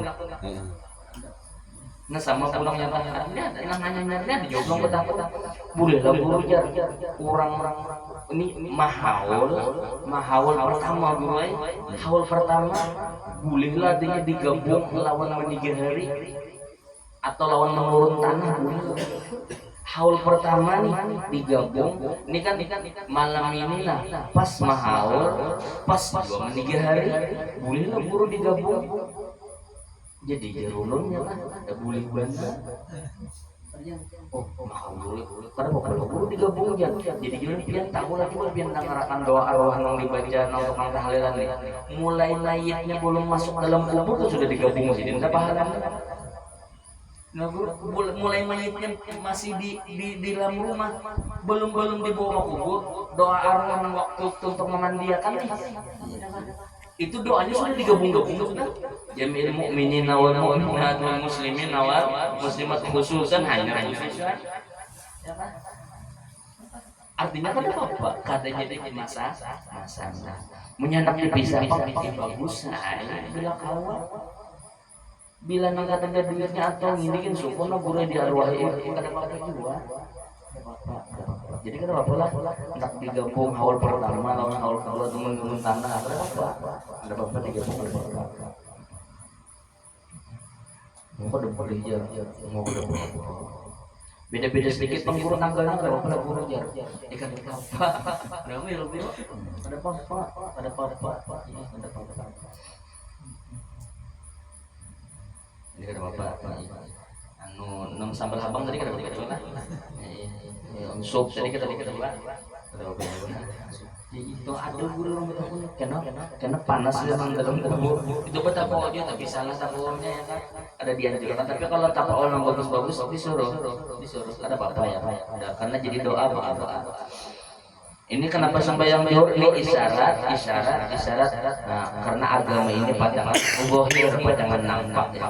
Nah sama pulangnya nanya di joblong Betapun boleh lah guru jar orang ini mahaul pertama gue haul pertama bolehlah dia digabung lawan menigahari atau lawan menurun tanah boleh. Haul pertama nih digabung ini kan malam ini lah pas mahaul pas juga menigahari bolehlah guru digabung. Jadi jerulunnya kan ada boleh banget. Oh, boleh. Karena kalau guru digabung ya. Jadi gimana pian tahu lagi pian ngarakan doa arwah nang dibaca nang tukang tahlilan nih. Mulai mayatnya belum masuk dalam kubur tuh sudah digabung sih. Enggak pahala. Nah, mulai mayatnya masih di dalam rumah, belum dibawa ke kubur, doa arwah nang waktu untuk memandiakan nih. Itu doanya sudah digabung-gabung sudah. Jamil mukminin wal mu'minat wal muslimin wal muslimat khususan hanya khususan. Artinya kan apa? Katanya di masa menyandang dipisah pakai bagus bila kawan. Bila nang kata duitnya atau ngirikin sukuna gurih di arwah itu kata juga. Jadi kan apa nak digabung haul pertama lawan haul kedua teman-teman tanah ada apa digabung haul pertama mau udah boleh aja mau udah Beda-beda sedikit pengguru tanggalnya berapa pada guru jar. Ikan apa? Ada mil, ada apa? Ada apa? Ada apa? Ini ada apa? Anu nom sambal habang tadi kada berapa lah. Sup tadi kada berapa? Ada apa? Itu ada guru karena panas memang dalam kubur itu betapa aja tapi salah tapunya ya kan ada dianjurkan tapi kalau tapak orang bagus-bagus disuruh ada apa ya ada karena jadi doa ini kenapa sembahyang zuhur ini isyarat nah, karena agama ini padangan ubohir padangan nampak ya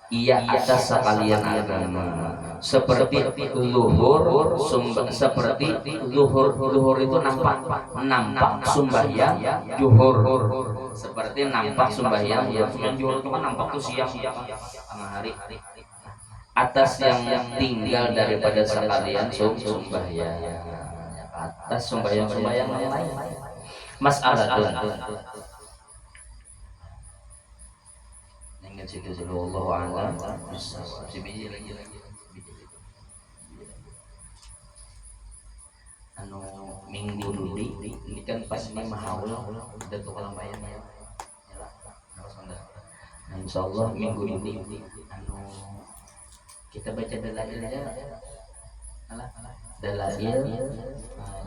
iya atas sekalian agama seperti luhur seperti luhur itu nampak sembahyang zuhur seperti nampak sembahyang zuhur itu kan nampak tuh siang tengah hari atas yang tinggal daripada sekalian sembahyang atas sembahyang yang lain masalah dengan situ sallallahu alaihi wasallam biji lagi anu minggu dulu ini kan pas mahaul udah tuh kalau bayar ya nah, insyaallah minggu ini anu kita baca dalailnya dalail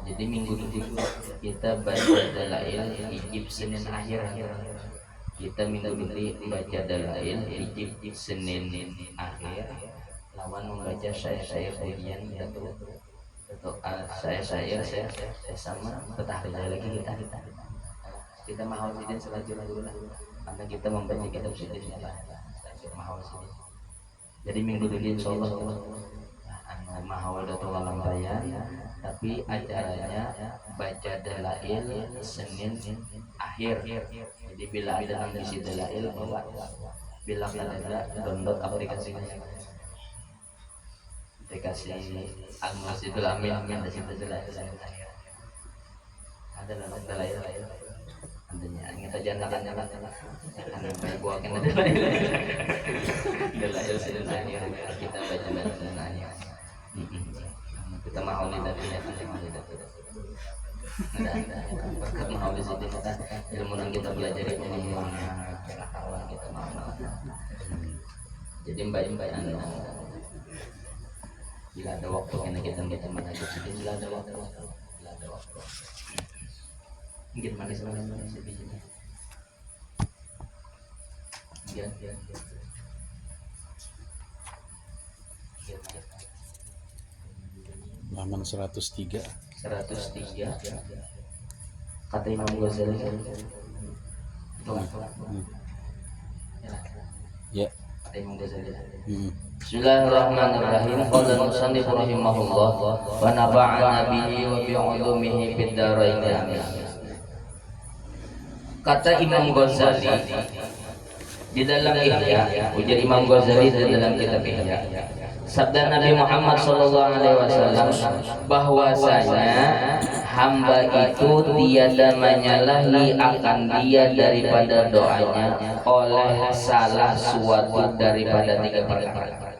jadi minggu dulu kita baca dalail hijab Senin akhir kita minggu dulu baca dalail hijab Senin akhir lawan membaca saya ujian atau saya sama petahri lagi kita mahal sidin selanjutnya karena kita membaca kitab sidin mahal sidin jadi minggu dulu insyaallah mahal datang alam bayan tapi acaranya baca dalail Senin akhir jadi bila ada isi dalail bila ada download aplikasi Al-Masjidul Amin di situ jelas ada dalam dalail adanya kita jangan karena buakin dalail Senin akhir kita baca Senin akhir kita mau nih dari ada berkat mau di situ kita ilmu yang kita belajar ini kawan kita mau jadi mbak bila ada waktu kita mengajar sedikit bila ada waktu mungkin manis sedikit halaman 103 kata Imam Ghazali ya kata Imam Ghazali Bismillahirrahmanirrahim qala musannif rahimahullah wa nafa'ana bihi wa bi 'ulumihi fid dharain amin kata Imam Ghazali di dalam Ihya ujar Imam Ghazali di dalam kitab Ihya sabda Nabi Muhammad SAW bahwasanya hamba itu tiada menyalahi akan dia daripada doanya oleh salah suatu daripada tiga perkara.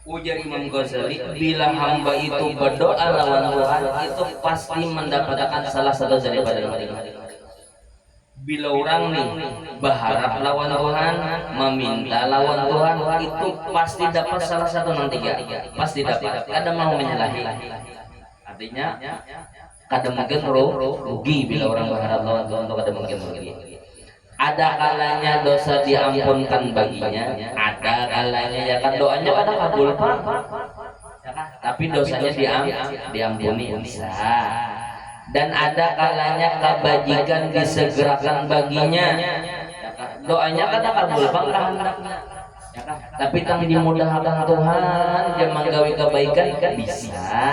Ujar Imam Ghazali, bila hamba itu berdoa lawan Tuhan itu pasti mendapatkan salah satu daripada tiga. Bila orang nih berharap lawan Tuhan, meminta lawan Tuhan, itu pasti dapat salah satu yang tiga, pasti dapat. Kadang mau menyalahi, artinya kadang mungkin rugi bila orang berharap lawan Tuhan, kadang mungkin rugi. Ada kalanya dosa diampunkan baginya, ada kalanya ya kan doanya ada kabul pak, tapi dosanya diampuni bisa. Dan ada kalanya kebajikan disegerakan baginya, doanya kata kabul bang kehendaknya, tapi tang dimudahkan Tuhan dia menggawe kebaikan bisa.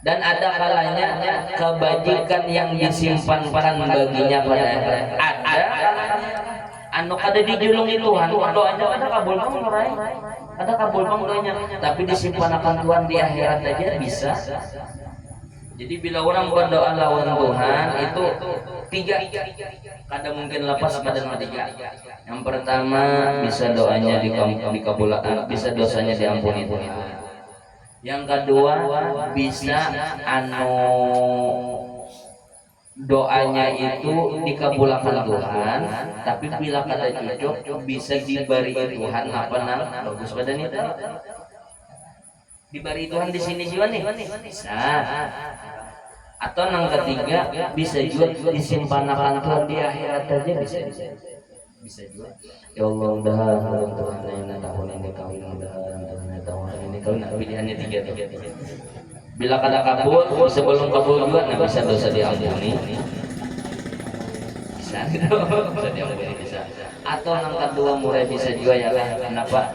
Dan ada kalanya kebajikan yang disimpankan baginya pada ada anu kada dijulungi Tuhan doanya kada kabul bang murai ada kabul bang doanya tapi disimpan akan Tuhan di akhirat aja bisa. Jadi bila orang berdoa lawan Tuhan itu tiga, kadang mungkin lepas kadang tiga. Yang pertama bisa doanya dikabulkan, bisa dosanya diampuni Tuhan. Yang kedua bisa doanya itu dikabulkan Tuhan, tapi bila kada cocok bisa diberi Tuhan apa nang bagus badan itu. Diberi Tuhan di sini juga nih bisa. Atau yang ketiga bisa juga disimpankan Tuhan di akhirat aja bisa juga. Ya Allah mudah-mudahan Tuhan ini tahun ini kawin, mudah-mudahan tahun ini kawin, tapi hanya tiga. Bila kada kabul, sebelum kabul juga nah bisa dosa diampuni. Bisa bisa diampuni bisa. Atau yang kedua mulai bisa juga ya kenapa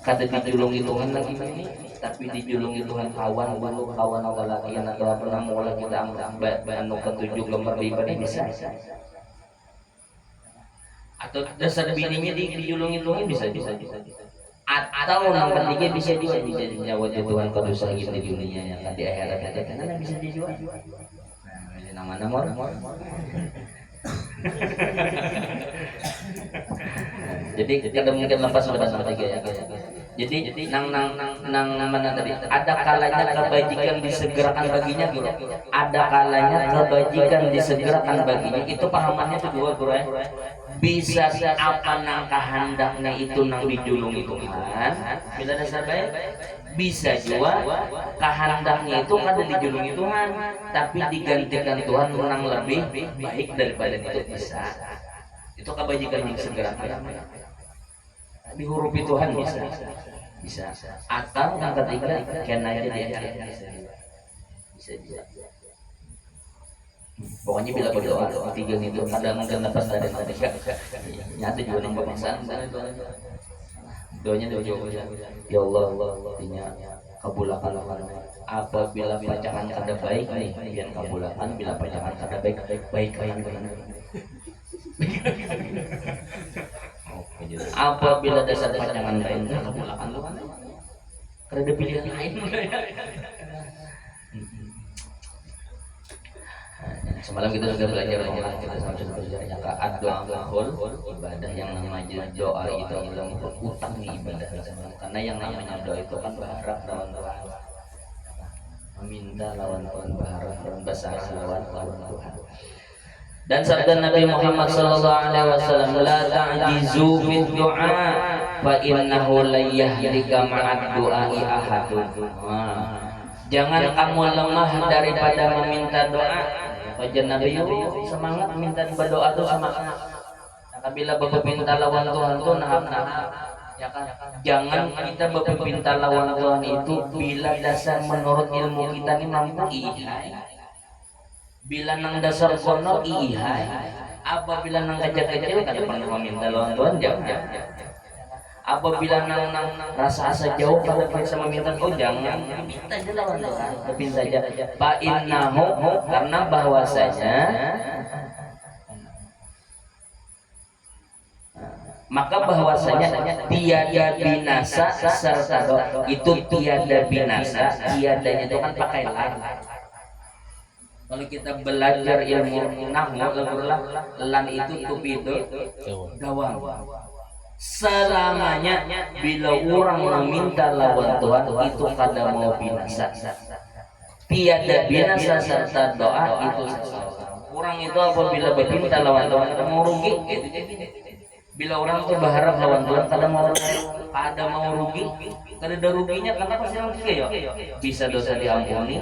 kada dijulungi Tuhan lagi ini, tapi dijulungi Tuhan kawan lelakian atau apa namanya kita anu ketujuh lembar ini bisa. Atau dasar bininya dijulungi Tuhan bisa. Atau yang ketiga bisa dijawab Tuhan ke dosa kita di dunia yang di akhirat aja karena bisa dijual. Nah, nama-nama jadi kada mungkin lepas pada sama tiga ya. Jadi nang mana tadi ada kalanya kebajikan disegerakan baginya gitu. Ada kalanya kebajikan disegerakan baginya. Itu pahamannya itu dua bro ya. Bisa apa nang kehendaknya itu nang dijulungi Tuhan. Bila dasar baik bisa juga kehendaknya itu kada dijulungi Tuhan, tapi digantikan Tuhan menang lebih baik daripada itu bisa. Itu kebajikan yang disegerakan. Dihurupi Tuhan bisa. Atau yang ketiga kena aja di akhirat bisa. Pokoknya bila berdoa tiga itu kadang mungkin lepas dari ketiga nyata juga nang pemaksaan doanya ya Allah artinya kabulkan apabila pacaran kada baik nih biar kabulkan, bila pacaran kada baik kayak gimana. Apabila dasar pacangan lain kabulkan Tuhan. Kada pilihan lain. Semalam kita sudah belajar online, kita sudah belajar rakaat doa ibadah yang namanya doa itu adalah utang nih ibadah. Karena yang namanya doa itu kan berharap lawan Tuhan, meminta lawan Tuhan, berharap dan bersarah lawan Tuhan. Dan sabda Nabi Muhammad sallallahu alaihi wasallam, la ta'jizu bid du'a fa innahu la yahlika ma'ad du'ai ahadun. Jangan kamu lemah daripada meminta doa. Kajian Nabi semangat minta berdoa tuh semangat. Apabila bapak minta lawan Tuhan tuh nah. Ya kan? Jangan kita bapak minta lawan Tuhan itu bila dasar menurut ilmu kita ini mampu iya. Bila nang dasar kono iya. Apabila nang kecil-kecil kada pernah meminta lawan Tuhan jangan. Apabila nang rasa asa jauh kada bisa meminta jangan minta aja lawan Tuhan, minta saja. Fa innahu karena bahwasanya maka bahwasanya tiada binasa serta doa itu tiada binasa, tiadanya itu kan pakai lan. Kalau kita belajar ilmu nahwu lan itu tubido dawang. Selamanya bila orang meminta lawan Tuhan itu kada mau binasa. Tiada binasa serta doa itu orang itu apabila berminta lawan Tuhan kada mau rugi gitu. Bila orang itu berharap lawan Tuhan kada mau rugi, kada ada ruginya karena pasti rugi ya. Bisa dosa diampuni,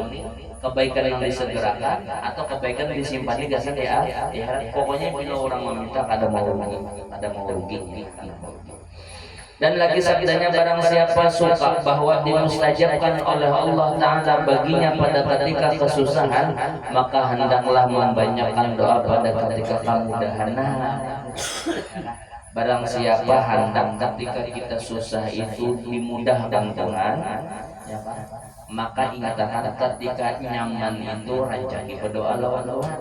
kebaikan yang disegerakan atau kebaikan disimpan di dasar di akhirat. Pokoknya bila orang meminta kada mau rugi. Dan lagi sabdanya barang siapa suka bahwa dimustajabkan oleh Allah Ta'ala baginya pada ketika kesusahan, maka hendaklah membanyakkan doa pada ketika kemudahan. Barang siapa hendak ketika kita susah itu dimudahkan Tuhan, maka ingatkan ketika nyaman itu rancang berdoa lawan Tuhan.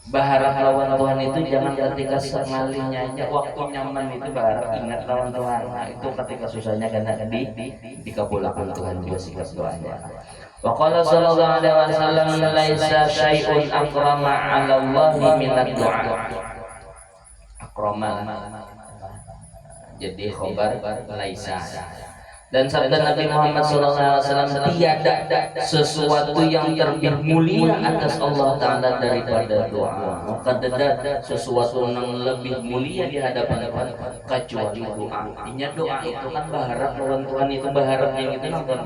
Berharap lawan Tuhan itu jangan ketika sekalinya aja waktu nyaman itu berharap ingat lawan Tuhan. Nah, itu ketika susahnya karena dikabulkan Tuhan juga sikap doanya. Wa qala sallallahu alaihi wasallam laisa syai'un akrama 'ala Allah minad du'a. Akrama. Jadi khobar laisa. Dan sabda Nabi Muhammad SAW, tiada sesuatu yang terlebih mulia atas Allah Ta'ala daripada doa. Maka ada sesuatu yang lebih mulia di hadapan Tuhan kecuali doa. Artinya doa itu kan berharap lawan Tuhan itu berharapnya itu nonton.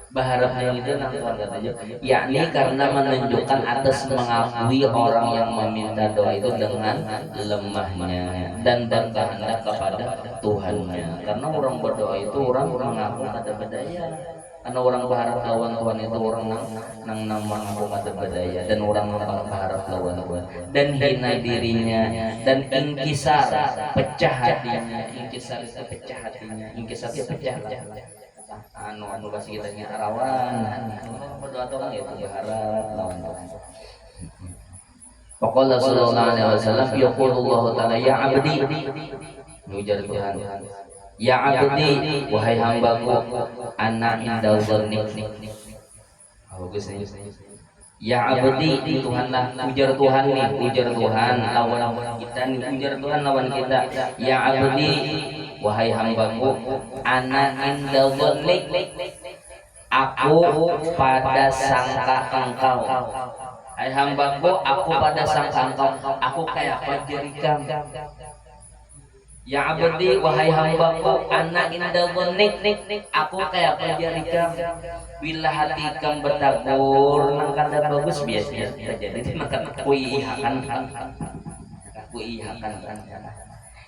Berharapnya itu nonton katanya. Yakni karena menunjukkan atas mengakui orang yang meminta doa itu dengan lemahnya dan kehendak kepada Tuhannya. Karena orang berdoa itu orang mengaku ada bedaya. Karena orang berharap lawan Tuhan itu orang nang mengaku ada bedaya dan orang berharap lawan Tuhan dan hina dirinya dan inkisar pecah hatinya. Inkisar itu pecah hatinya. Inkisar itu pecah lah. Anu kasih kita nya rawan berdoa Tuhan itu berharap lawan Tuhan. Faqala sallallahu alaihi wasallam yaqulullah ta'ala ya abdi ujar Tuhan ya abdi wahai hambaku ana inda dzanni. Bagus nih. Ya abdi Tuhanlah ujar Tuhan nih ujar Tuhan lawan kita nih ujar Tuhan lawan kita ya abdi wahai hambaku ana inda dzannik aku pada sangka engkau. Hai hambaku aku pada sangka engkau aku kayak apa jerikam. Ya abdi wahai hambaku ana inda dzannik aku kayak apa jerikam. Bila hati kam bertabur maka bagus biasanya terjadi maka kuihakan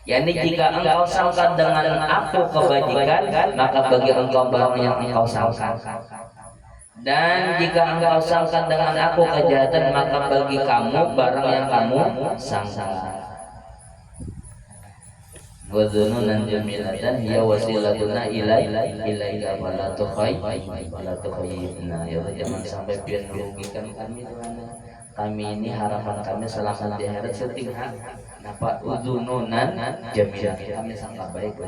yakni jika engkau sangka dengan aku kebajikan maka bagi engkau barang yang engkau sangka dan jika engkau sangka dengan aku kejahatan maka bagi kamu barang yang kamu sangka. Wa dhununan jamilatan hiya wasilatuna ilaika wala tukhayyibna. Ya jangan sampai pian merugikan kami Tuhan. Kami ini harapan kami selamat di akhirat setingkat dapat udhununan jamilan kami sangka baik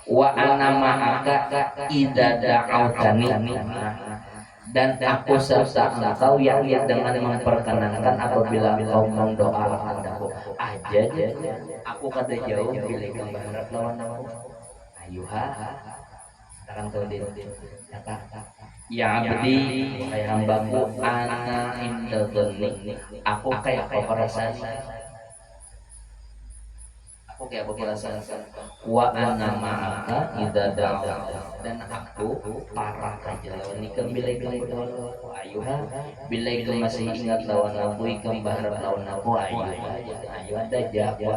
wa ana ma'aka idza da'autani dan aku serta engkau yang dengan memperkenankan apabila engkau mendoakan aku aja aku kada jauh bila engkau berharap lawan aku ayuha sekarang tahu dia ya abdi wahai hambaku ana inda dzanni aku kayak apa perasaan aku kayak apa perasaan wa ana ma'aka idza da'a dan aku parah aja lawan ikam bila ikam berdoa ayuha bila ikam masih ingat lawan aku ikam berharap lawan aku ayuha ayo ada jago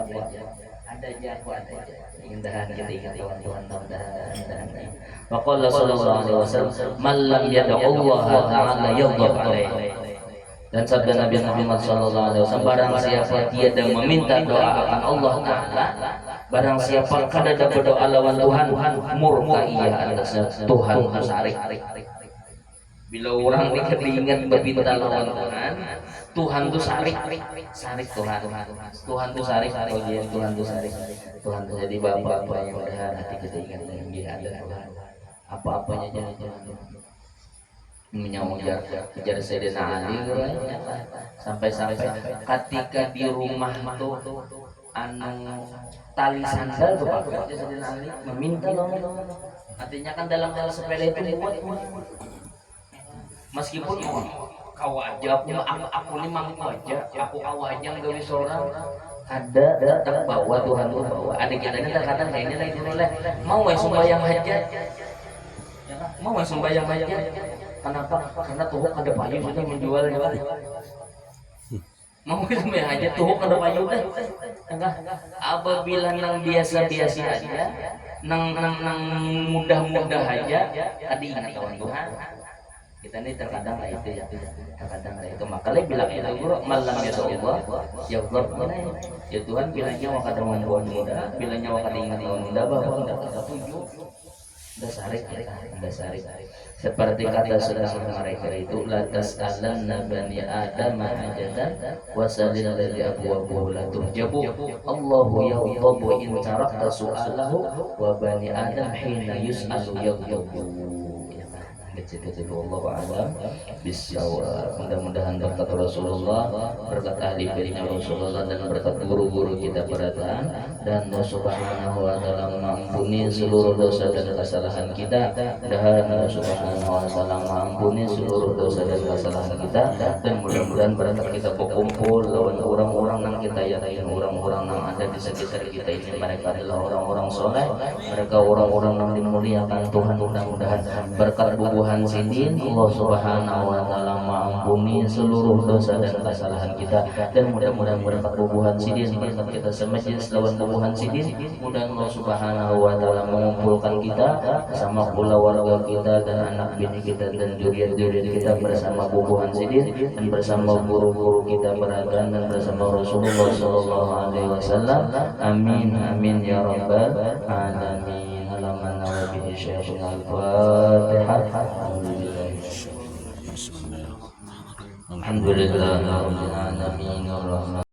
ada indahan kita ingat lawan Tuhan mudah-mudahan. Waqala sallallahu alaihi wasallam man lam yad'ullaha ta'ala yaghdab alaihi. Dan sabda Nabi Muhammad sallallahu alaihi wasallam barang siapa tiada meminta doa akan Allah Ta'ala barang siapa kada berdoa lawan Tuhan murka ia atasnya Tuhan sarik. Bila orang diingat berminta lawan Tuhan tuh sarik Tuhan tuh sarik Tuhan tuh sarik Tuhan tuh jadi bapak-bapak yang berharap hati kita ingat dengan dia ada Tuhan apa-apanya jangan menyawajar kejar Sayyidina Ali sampai ketika di rumah tuh anu tali sandal tuh Pak Sayyidina Ali meminta lawan artinya kan dalam hal sepele itu buat meskipun kau aja aku ini mampu aja aku aja gawe seorang ada terbawa Tuhan tuh bawa ada kita ini terkadang kayaknya lagi nilai mau sembahyang hajat mau sembahyang hajat kenapa karena Tuhan ada payu sudah menjualnya mau sembahyang hajat Tuhan ada payu dah apabila nang biasa-biasa aja nang mudah-mudah aja tadi ingat lawan Tuhan kita ini terkadang lah itu ya terkadang lah itu makanya bilang itu guru malam ya Allah ya Allah ya Tuhan bilangnya waktu ada membuat muda bilangnya waktu ingat lawan muda bahwa tidak setuju Antasari. Seperti kata sedang mereka itu latas alanna bani adam hajatan wasalil ladzi abwabuhu la turjabu Allahu yaghdabu in tarakta su'alahu wa bani adam hina yus'alu yaghdabu. Kecil-kecil Allah alam bisawab. Mudah-mudahan berkat Rasulullah, berkat ahli baitnya Rasulullah, dan berkat guru-guru kita beradaan, dan Allah Subhanahu wa taala mengampuni seluruh dosa dan kesalahan kita, dan Allah Subhanahu wa taala mengampuni seluruh dosa dan kesalahan kita, dan mudah-mudahan berkat kita berkumpul lawan orang-orang yang kita yakin, orang-orang yang ada di sekitar kita ini, mereka adalah orang-orang soleh, mereka orang-orang yang dimuliakan Tuhan. Mudah-mudahan berkat bubuhan sidin Allah Subhanahu wa taala mengampuni seluruh dosa dan kesalahan kita, dan mudah-mudahan berkat bubuhan sidin, berkat kita semajlis lawan bubuhan sidin, mudah Allah Subhanahu wa taala mengumpulkan kita sama pula warga kita dan anak bini kita dan juriat-juriat kita bersama bubuhan sidin, dan bersama guru-guru kita beradaan, dan bersama Rasulullah sallallahu alaihi wasallam. Amin amin ya rabbal alamin. Alaman wa bihi syaikh al-Fatihah. Alhamdulillah rabbil alamin.